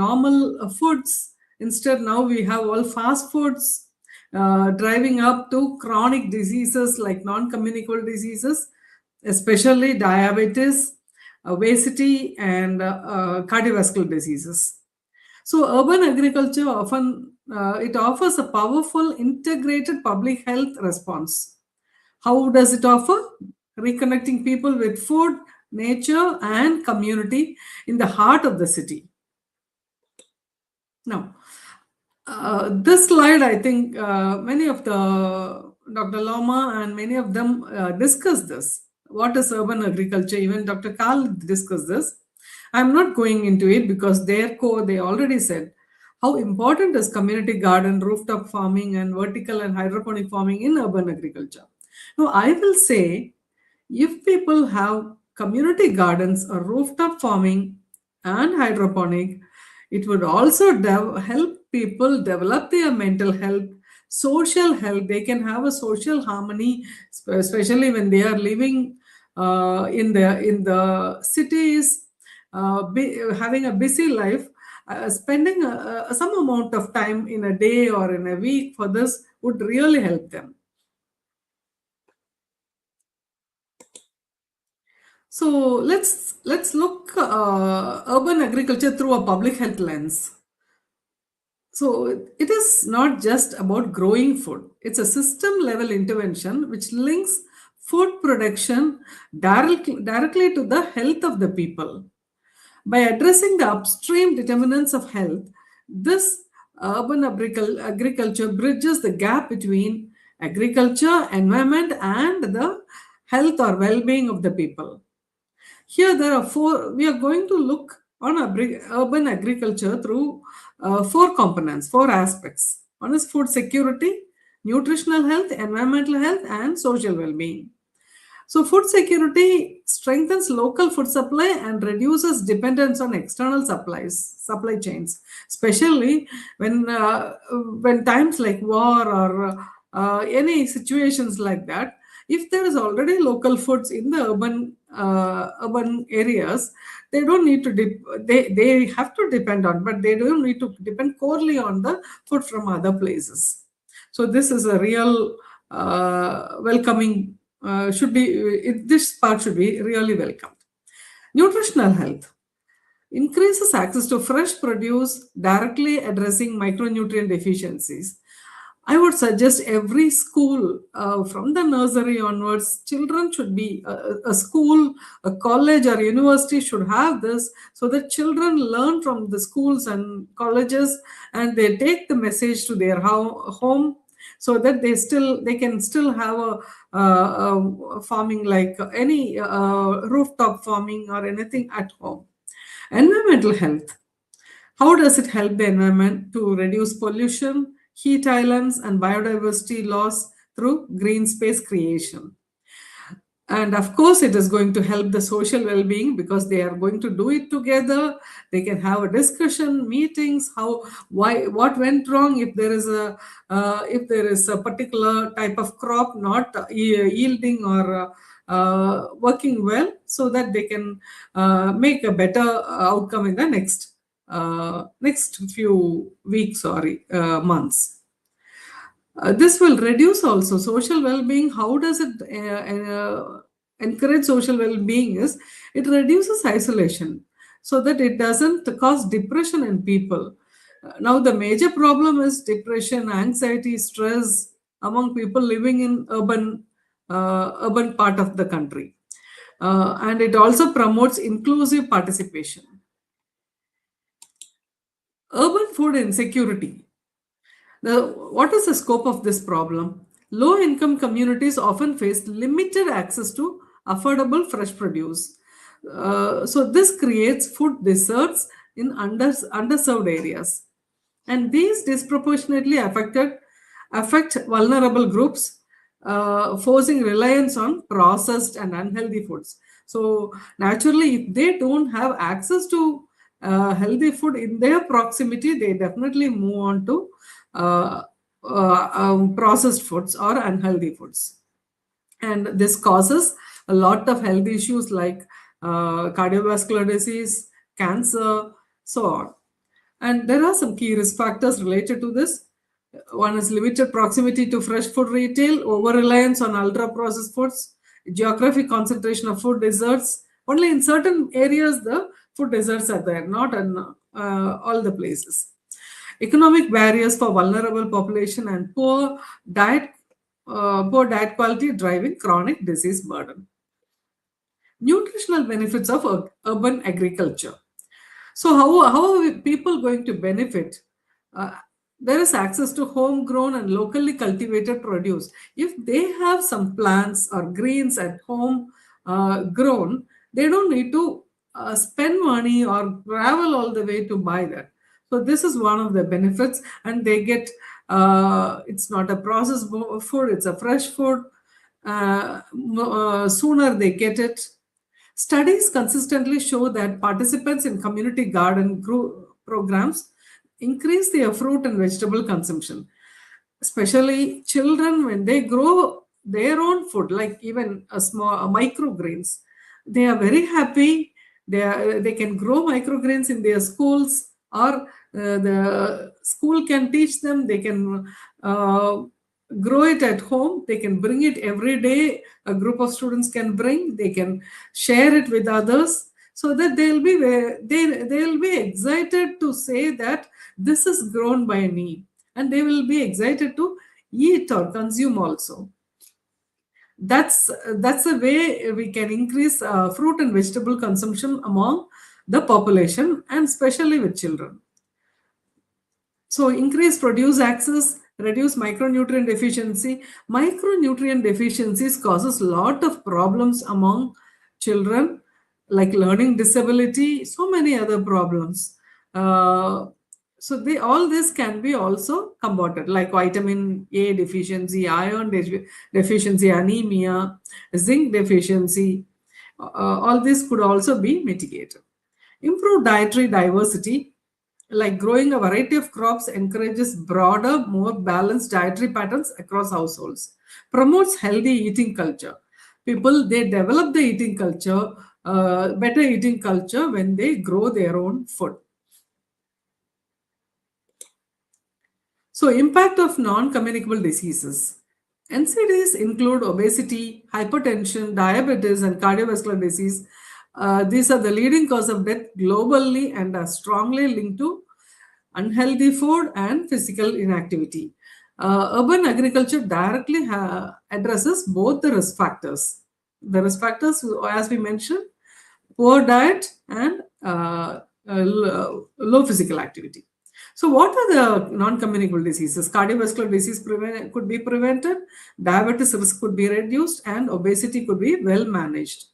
H: normal foods. Instead, now we have all fast foods, driving up to chronic diseases like non-communicable diseases, especially diabetes, obesity, and cardiovascular diseases. So urban agriculture often it offers a powerful integrated public health response. How does it offer? Reconnecting people with food, nature, and community in the heart of the city. Now, this slide, I think many of the Dr. Loma and many of them discussed this. What is urban agriculture? Even Dr. Karl discussed this. I'm not going into it because their core, they already said how important is community garden, rooftop farming, and vertical and hydroponic farming in urban agriculture. Now, I will say if people have community gardens or rooftop farming and hydroponic, it would also help people develop their mental health, social health. They can have a social harmony, especially when they are living in the cities, having a busy life. Spending some amount of time in a day or in a week for this would really help them. So let's look urban agriculture through a public health lens. So it is not just about growing food. It's a system level intervention which links food production directly to the health of the people. By addressing the upstream determinants of health, this urban agriculture bridges the gap between agriculture, environment, and the health or well-being of the people. Here there are we are going to look on urban agriculture through four components, four aspects. One is food security, nutritional health, environmental health, and social well-being. So food security strengthens local food supply and reduces dependence on external supply chains, especially when times like war or any situations like that. If there is already local foods in the urban areas, they don't need to they have to depend on, but they don't need to depend corely on the food from other places. So this is a real welcoming. This part should be really welcomed. Nutritional health increases access to fresh produce, directly addressing micronutrient deficiencies. I would suggest every school, from the nursery onwards, children should be a school, a college, or university should have this, so that children learn from the schools and colleges, and they take the message to their home, so that they can still have a farming like any rooftop farming or anything at home. Environmental health. How does it help the environment to reduce pollution, heat islands, and biodiversity loss through green space creation? And of course, it is going to help the social well-being because they are going to do it together. They can have a discussion, meetings, what went wrong, if there is a particular type of crop not yielding or working well, so that they can make a better outcome in the next few weeks or months. This will reduce also social well-being. How does it encourage social well-being? Is it reduces isolation so that it doesn't cause depression in people. Now the major problem is depression, anxiety, stress among people living in urban part of the country. And it also promotes inclusive participation. Urban food insecurity. What is the scope of this problem? Low-income communities often face limited access to affordable fresh produce. So this creates food deserts in underserved areas. And these disproportionately affect vulnerable groups, forcing reliance on processed and unhealthy foods. So naturally, if they don't have access to healthy food in their proximity, they definitely move on to processed foods or unhealthy foods. And this causes a lot of health issues like cardiovascular disease, cancer, so on. And there are some key risk factors related to this. One is limited proximity to fresh food retail, over-reliance on ultra-processed foods, geographic concentration of food deserts. Only in certain areas the food deserts are there, not in all the places. Economic barriers for vulnerable population and poor diet quality driving chronic disease burden. Nutritional benefits of urban agriculture. So how are people going to benefit? There is access to homegrown and locally cultivated produce. If they have some plants or greens at home grown, they don't need to spend money or travel all the way to buy that. So this is one of the benefits, and they get it's not a processed food, it's a fresh food. Sooner they get it. Studies consistently show that participants in community garden programs increase their fruit and vegetable consumption. Especially children, when they grow their own food, like even a small microgreens, they are very happy. They can grow microgreens in their schools, or the school can teach them. They can grow it at home. They can bring it every day. A group of students can bring. They can share it with others, so that they'll be excited to say that this is grown by me, and they will be excited to eat or consume also. That's a way we can increase fruit and vegetable consumption among the population, and especially with children. So increase produce access, reduce micronutrient deficiency. Micronutrient deficiencies causes a lot of problems among children, like learning disability, so many other problems. So all this can be also combated, like vitamin A deficiency, iron deficiency, anemia, zinc deficiency. All this could also be mitigated. Improve dietary diversity, like growing a variety of crops encourages broader, more balanced dietary patterns across households. Promotes healthy eating culture. People, they develop the eating culture, better eating culture when they grow their own food. So impact of non-communicable diseases. NCDs include obesity, hypertension, diabetes, and cardiovascular disease. These are the leading cause of death globally and are strongly linked to unhealthy food and physical inactivity. Urban agriculture directly addresses both the risk factors. The risk factors, as we mentioned, poor diet and low physical activity. So what are the non-communicable diseases? Cardiovascular disease could be prevented, diabetes risk could be reduced, and obesity could be well managed.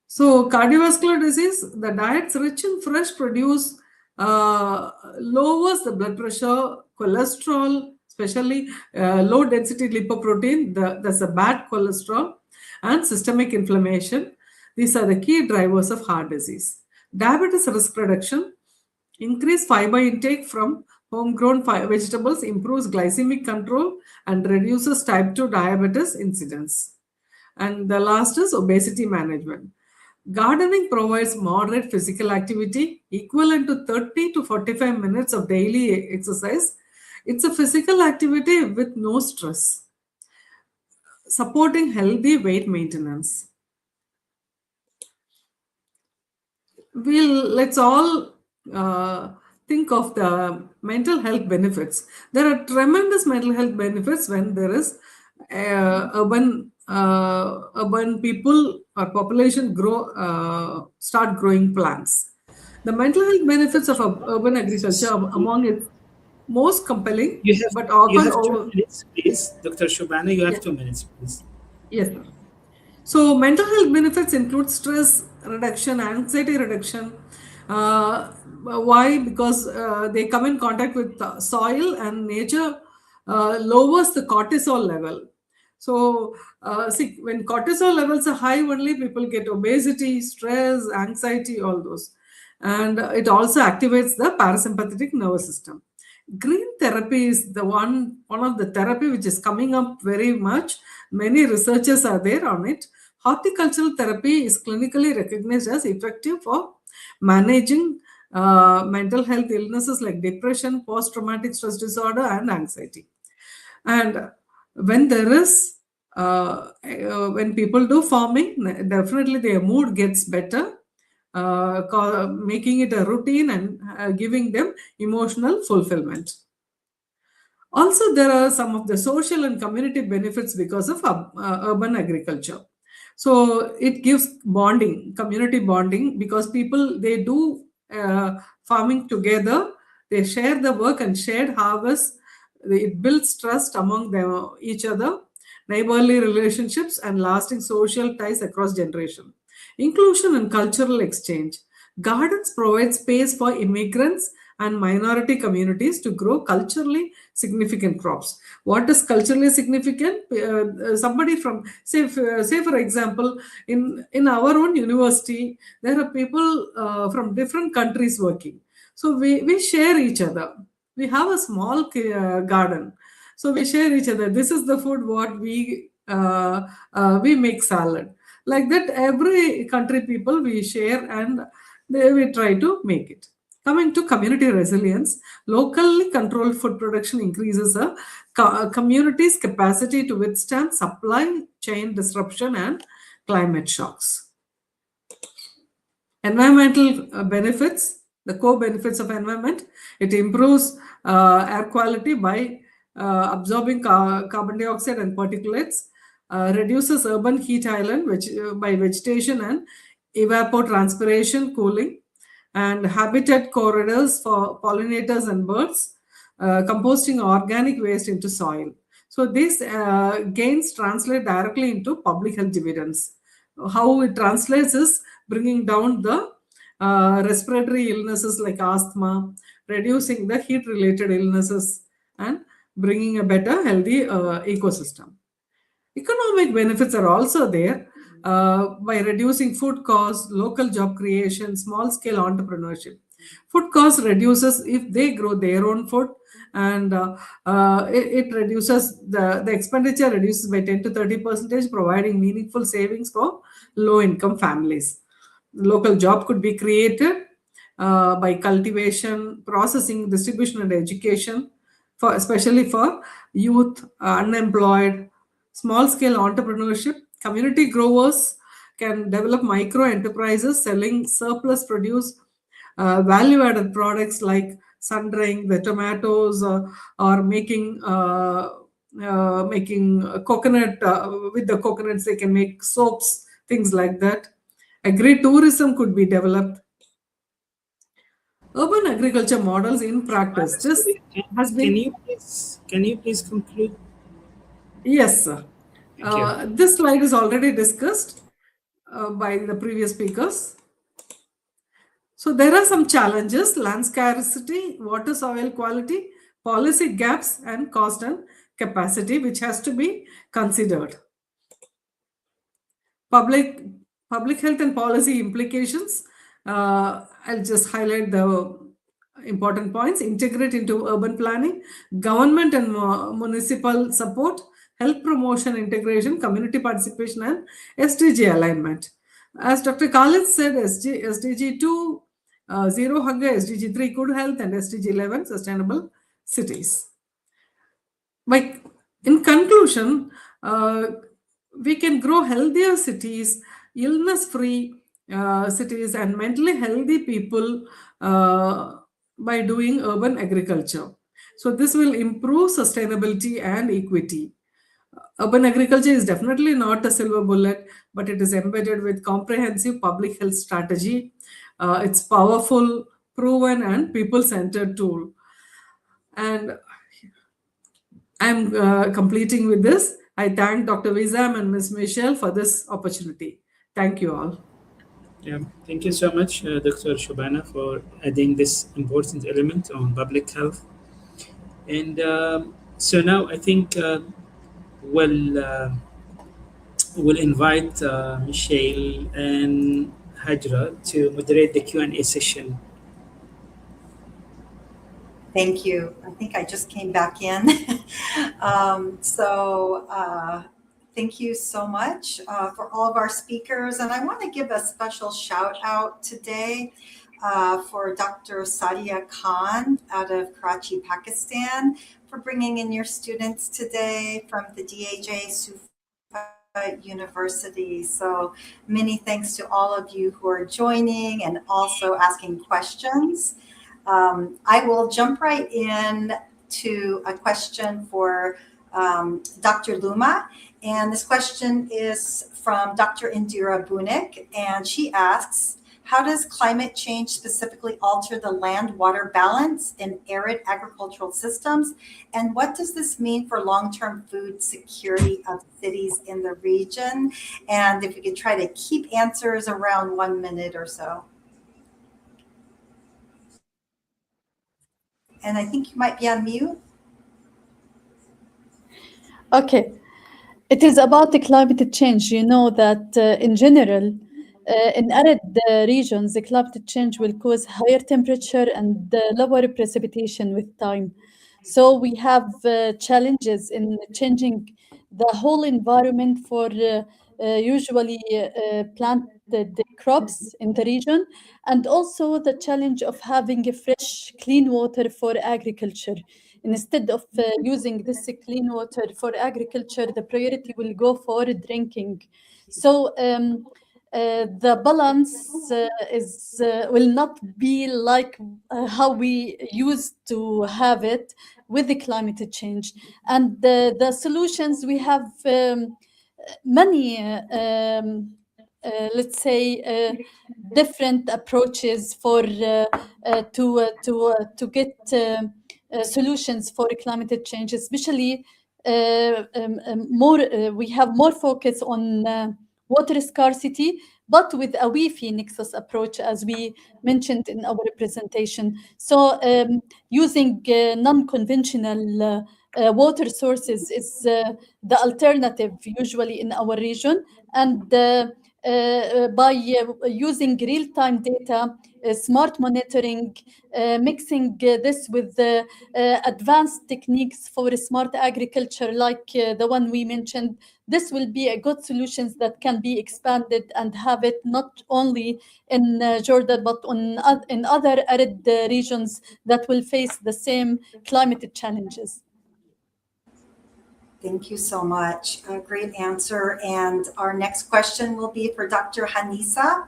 H: So cardiovascular disease, the diets rich in fresh produce lowers the blood pressure, cholesterol, especially low density lipoprotein, that's a bad cholesterol, and systemic inflammation. These are the key drivers of heart disease. Diabetes risk reduction, increased fiber intake from homegrown vegetables improves glycemic control and reduces type 2 diabetes incidence. And the last is obesity management. Gardening provides moderate physical activity equivalent to 30 to 45 minutes of daily exercise. It's a physical activity with no stress, supporting healthy weight maintenance. Let's all think of the mental health benefits. There are tremendous mental health benefits when there is urban people or population start growing plants. The mental health benefits of urban agriculture are among its most compelling,
A: You have
H: but
A: you
H: often
A: have two
H: over.
A: minutes, please, Dr. Shubhana. You have
H: Yes,
A: 2 minutes, please.
H: yes, sir. So, mental health benefits include stress reduction, anxiety reduction. Why? Because they come in contact with soil and nature lowers the cortisol level. So, see, when cortisol levels are high, only people get obesity, stress, anxiety, all those. And it also activates the parasympathetic nervous system. Green therapy is one of the therapy which is coming up very much. Many researchers are there on it. Horticultural therapy is clinically recognized as effective for managing mental health illnesses like depression, post-traumatic stress disorder, and anxiety. And when there is when people do farming, definitely their mood gets better, making it a routine and giving them emotional fulfillment. Also, there are some of the social and community benefits because of urban agriculture. So it gives bonding, community bonding, because people they do farming together. They share the work and shared harvest. It builds trust among them, each other, neighborly relationships, and lasting social ties across generation. Inclusion and cultural exchange. Gardens provide space for immigrants and minority communities to grow culturally significant crops. What is culturally significant? Somebody from, say for example, in our own university, there are people from different countries working. So we share each other. We have a small garden. So we share each other. This is the food what we make salad. Like that, every country people we share and we try to make it. Coming to community resilience, locally controlled food production increases a community's capacity to withstand supply chain disruption and climate shocks. Environmental benefits, the core benefits of environment, it improves air quality by absorbing carbon dioxide and particulates, reduces urban heat island by vegetation and evapotranspiration cooling, and habitat corridors for pollinators and birds, composting organic waste into soil. So these gains translate directly into public health dividends. How it translates is bringing down the respiratory illnesses like asthma, reducing the heat related illnesses, and bringing a better healthy ecosystem. Economic benefits are also there by reducing food costs, local job creation, small scale entrepreneurship. Food cost reduces if they grow their own food, and it reduces the expenditure reduces by 10 to 30%, providing meaningful savings for low income families. Local job could be created by cultivation, processing, distribution, and education, for especially for youth, unemployed, small scale entrepreneurship. Community growers can develop micro enterprises selling surplus produce, value added products like sun drying the tomatoes, or making coconut, with the coconuts they can make soaps, things like that. Agri-tourism could be developed. Urban agriculture models in practice. This
A: Sorry,
H: has been,
A: can you please conclude?
H: yes, sir.
A: Thank you.
H: This slide is already discussed by the previous speakers. So there are some challenges: land scarcity, water soil quality, policy gaps, and cost and capacity, which has to be considered. Public health and policy implications. I'll just highlight the important points. Integrate into urban planning, government and municipal support, health promotion integration, community participation, and SDG alignment. As Dr. Khalid said, SDG 2, zero hunger, SDG 3, good health, and SDG 11, sustainable cities. In conclusion, we can grow healthier cities, illness-free cities, and mentally healthy people by doing urban agriculture. So this will improve sustainability and equity. Urban agriculture is definitely not a silver bullet, but it is embedded with comprehensive public health strategy. It's powerful, proven, and people-centered tool. And I'm completing with this. I thank Dr. Wizam and Ms. Michelle for this opportunity. Thank you all.
A: Yeah, thank you so much, Dr. Shobana, for adding this important element on public health. And so now I think we'll, we'll invite Michelle and Hajra to moderate the Q&A session.
B: Thank you. I think I just came back in. Thank you so much for all of our speakers. And I want to give a special shout out today for Dr. Sadia Khan out of Karachi, Pakistan, for bringing in your students today from the DAJ Sufa University. So many thanks to all of you who are joining and also asking questions. I will jump right in to a question for Dr. Luma. And this question is from Dr. Indira Bunik. And she asks, how does climate change specifically alter the land-water balance in arid agricultural systems? And what does this mean for long-term food security of cities in the region? And if we could try to keep answers around 1 minute or so. And I think you might be on mute.
D: Okay. It is about the climate change. You know that in general, in arid regions, the climate change will cause higher temperature and lower precipitation with time. So we have challenges in changing the whole environment for usually planted crops in the region, and also the challenge of having a fresh, clean water for agriculture. Instead of using this clean water for agriculture, the priority will go for drinking. So the balance will not be like how we used to have it with the climate change. And the solutions we have many, let's say, different approaches for to get solutions for climate change, especially more. We have more focus on water scarcity, but with a Wi-Fi nexus approach, as we mentioned in our presentation. So using non-conventional water sources is the alternative usually in our region. And by using real-time data, smart monitoring, mixing this with advanced techniques for smart agriculture like the one we mentioned, this will be a good solutions that can be expanded and have it not only in Jordan, but in other arid regions that will face the same climate challenges.
B: Thank you so much. A great answer. And our next question will be for Dr. Hanisa.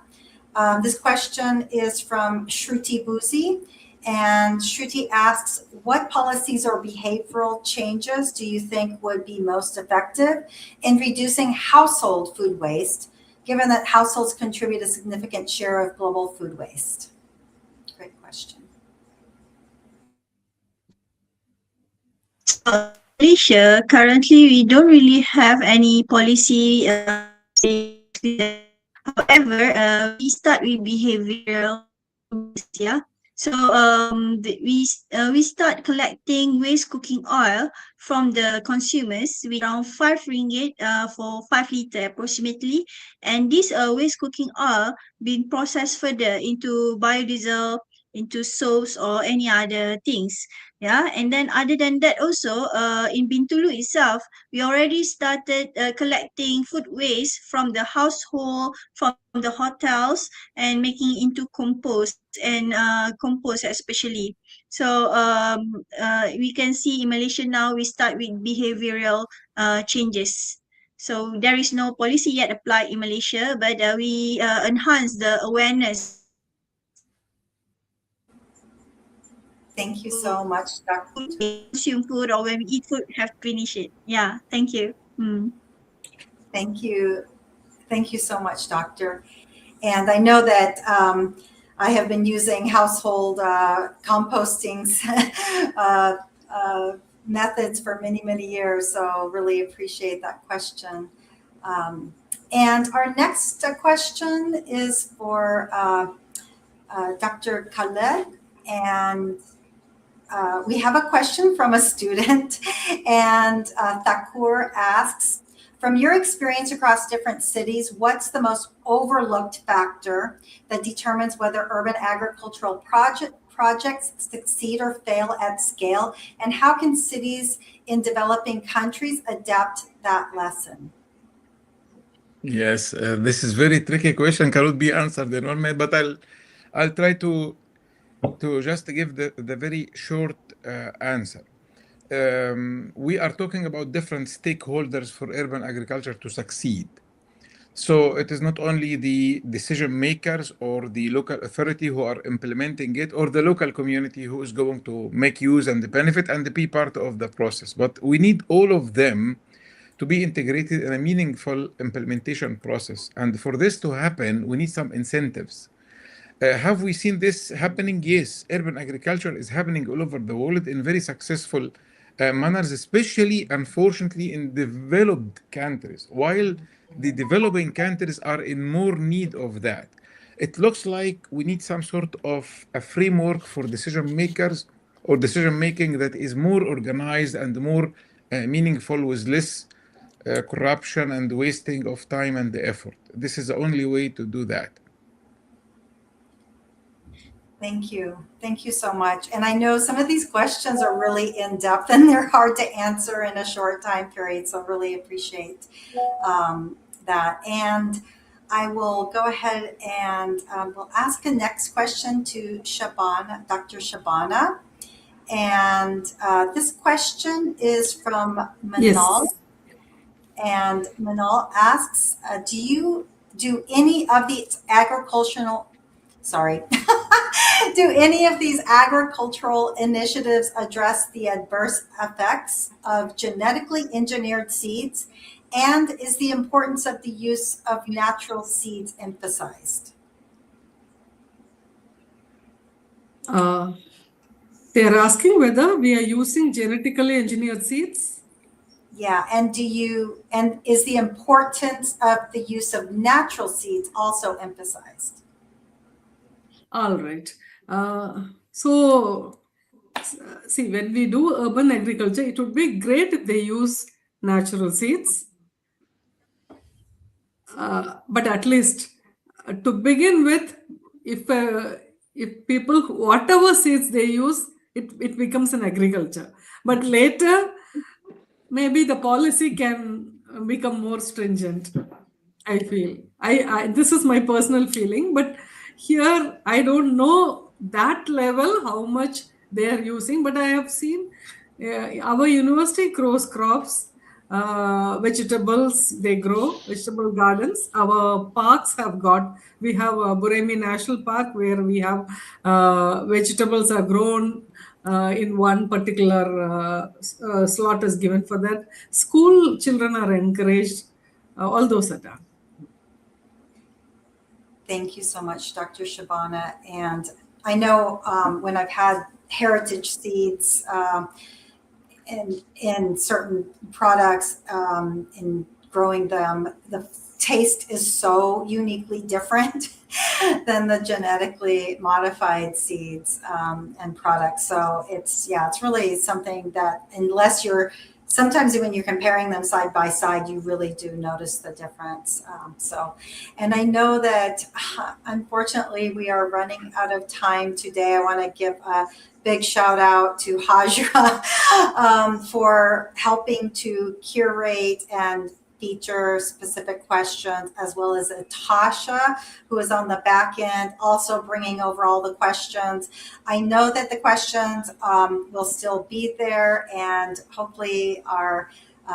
B: This question is from Shruti Buzi. And Shruti asks, what policies or behavioral changes do you think would be most effective in reducing household food waste, given that households contribute a significant share of global food waste? Great question.
E: Malaysia, currently we don't really have any policy. However, we start with behavioral, yeah. So we start collecting waste cooking oil from the consumers with around 5 ringgit for 5 liter approximately, and this waste cooking oil being processed further into biodiesel, into soaps or any other things. Yeah, and then other than that also, in Bintulu itself, we already started collecting food waste from the household, from the hotels, and making it into compost and compost especially. So we can see in Malaysia now we start with behavioral changes. So there is no policy yet applied in Malaysia, but we enhance the awareness
B: Thank you
E: to
B: so much, Dr.
E: consume food or when we eat food have to finish it. Yeah, thank you.
B: Thank you. Thank you so much, Doctor. And I know that I have been using household composting uh, methods for many, many years. So really appreciate that question. And our next question is for Dr. Khaled. And we have a question from a student. And Thakur asks, from your experience across different cities, what's the most overlooked factor that determines whether urban agricultural projects succeed or fail at scale? And how can cities in developing countries adapt that lesson?
F: Yes, this is very tricky question, cannot be answered in 1 minute, but I'll try to just give the very short answer. We are talking about different stakeholders for urban agriculture to succeed. So it is not only the decision makers or the local authority who are implementing it, or the local community who is going to make use and benefit and be part of the process, but we need all of them to be integrated in a meaningful implementation process. And for this to happen, we need some incentives. Have we seen this happening? Yes, urban agriculture is happening all over the world in very successful manners, especially, unfortunately, in developed countries, while the developing countries are in more need of that. It looks like we need some sort of a framework for decision makers or decision making that is more organized and more meaningful, with less corruption and wasting of time and effort. This is the only way to do that.
B: Thank you. Thank you so much. And I know some of these questions are really in depth and they're hard to answer in a short time period. So really appreciate that. And I will go ahead and we'll ask a next question to Shabana, Dr. Shabana. And this question is from Manal.
H: Yes.
B: And Manal asks, do any of these agricultural, sorry, do any of these agricultural initiatives address the adverse effects of genetically engineered seeds? And is the importance of the use of natural seeds emphasized?
H: They are asking whether we are using genetically engineered seeds.
B: Yeah, and is the importance of the use of natural seeds also emphasized?
H: All right. So, see, when we do urban agriculture, it would be great if they use natural seeds. But at least to begin with, if people, whatever seeds they use, it becomes an agriculture. But later, maybe the policy can become more stringent. I feel I this is my personal feeling, but here I don't know that level how much they are using, but I have seen our university grows crops, vegetables they grow, vegetable gardens. Our parks have got, we have Buremi National Park where we have vegetables are grown in one particular slot is given for that. School children are encouraged. All those are done.
B: Thank you so much, Dr. Shabana. And I know when I've had heritage seeds in certain products, in growing them, the taste is so uniquely different than the genetically modified seeds and products. So it's really something that unless sometimes when you're comparing them side by side, you really do notice the difference. And I know that unfortunately we are running out of time today. I want to give big shout out to Hajra for helping to curate and feature specific questions, as well as Tasha, who is on the back end, also bringing over all the questions. I know that the questions will still be there, and hopefully our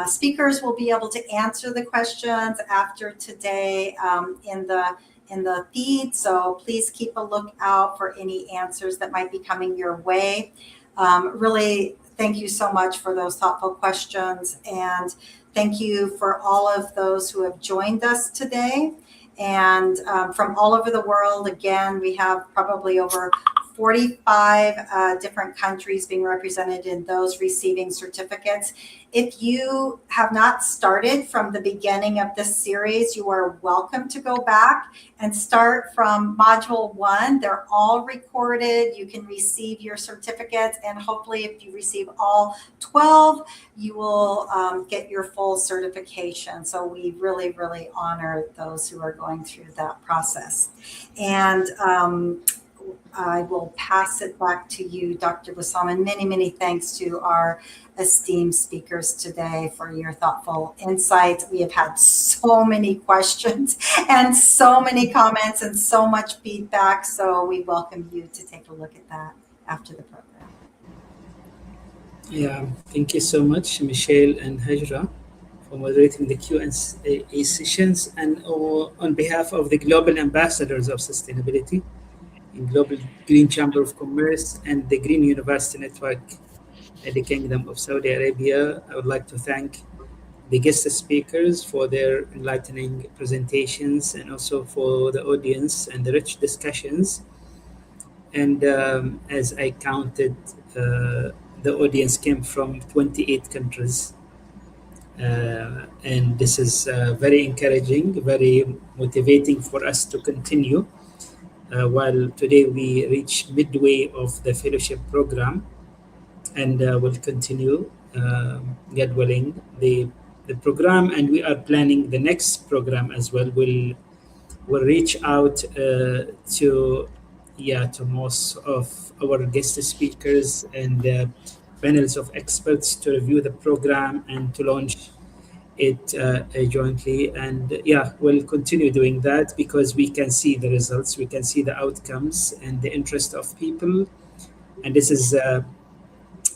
B: speakers will be able to answer the questions after today in the feed. So please keep a lookout for any answers that might be coming your way. Really, thank you so much for those thoughtful questions, and thank you for all of those who have joined us today. And from all over the world, again, we have probably over 45 different countries being represented in those receiving certificates. If you have not started from the beginning of this series, you are welcome to go back and start from module 1. They're all recorded. You can receive your certificates, and hopefully if you receive all 12, you will get your full certification. So we really, really honor those who are going through that process. And I will pass it back to you, Dr. Wissam, and many, many thanks to our esteemed speakers today for your thoughtful insights. We have had so many questions and so many comments and so much feedback. So we welcome you to take a look at that after the program.
A: Yeah, thank you so much, Michelle and Hajra, for moderating the Q&A sessions, and on behalf of the Global Ambassadors of Sustainability in Global Green Chamber of Commerce and the Green University Network in the Kingdom of Saudi Arabia, I would like to thank the guest speakers for their enlightening presentations, and also for the audience and the rich discussions. And as I counted, the audience came from 28 countries. And this is very encouraging, very motivating for us to continue. While today we reach midway of the fellowship program, and we'll continue scheduling the program, and we are planning the next program as well. We'll reach out to most of our guest speakers and panels of experts to review the program and to launch it jointly. And we'll continue doing that because we can see the results, we can see the outcomes and the interest of people, and this is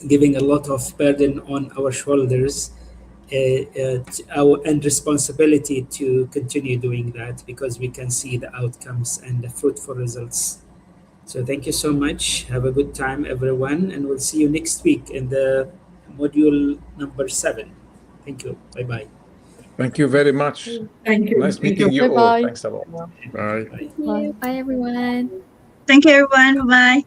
A: giving a lot of burden on our shoulders, and responsibility to continue doing that because we can see the outcomes and the fruitful results. So thank you so much. Have a good time, everyone, and we'll see you next week in the module number 7. Thank you. Bye-bye.
F: Thank you very much.
H: Thank you.
F: Nice
H: Thank
F: meeting
H: you.
F: you all.
D: Bye-bye.
F: Thanks a lot. Bye.
C: Thank you. Bye, everyone.
E: Thank you, everyone. Bye.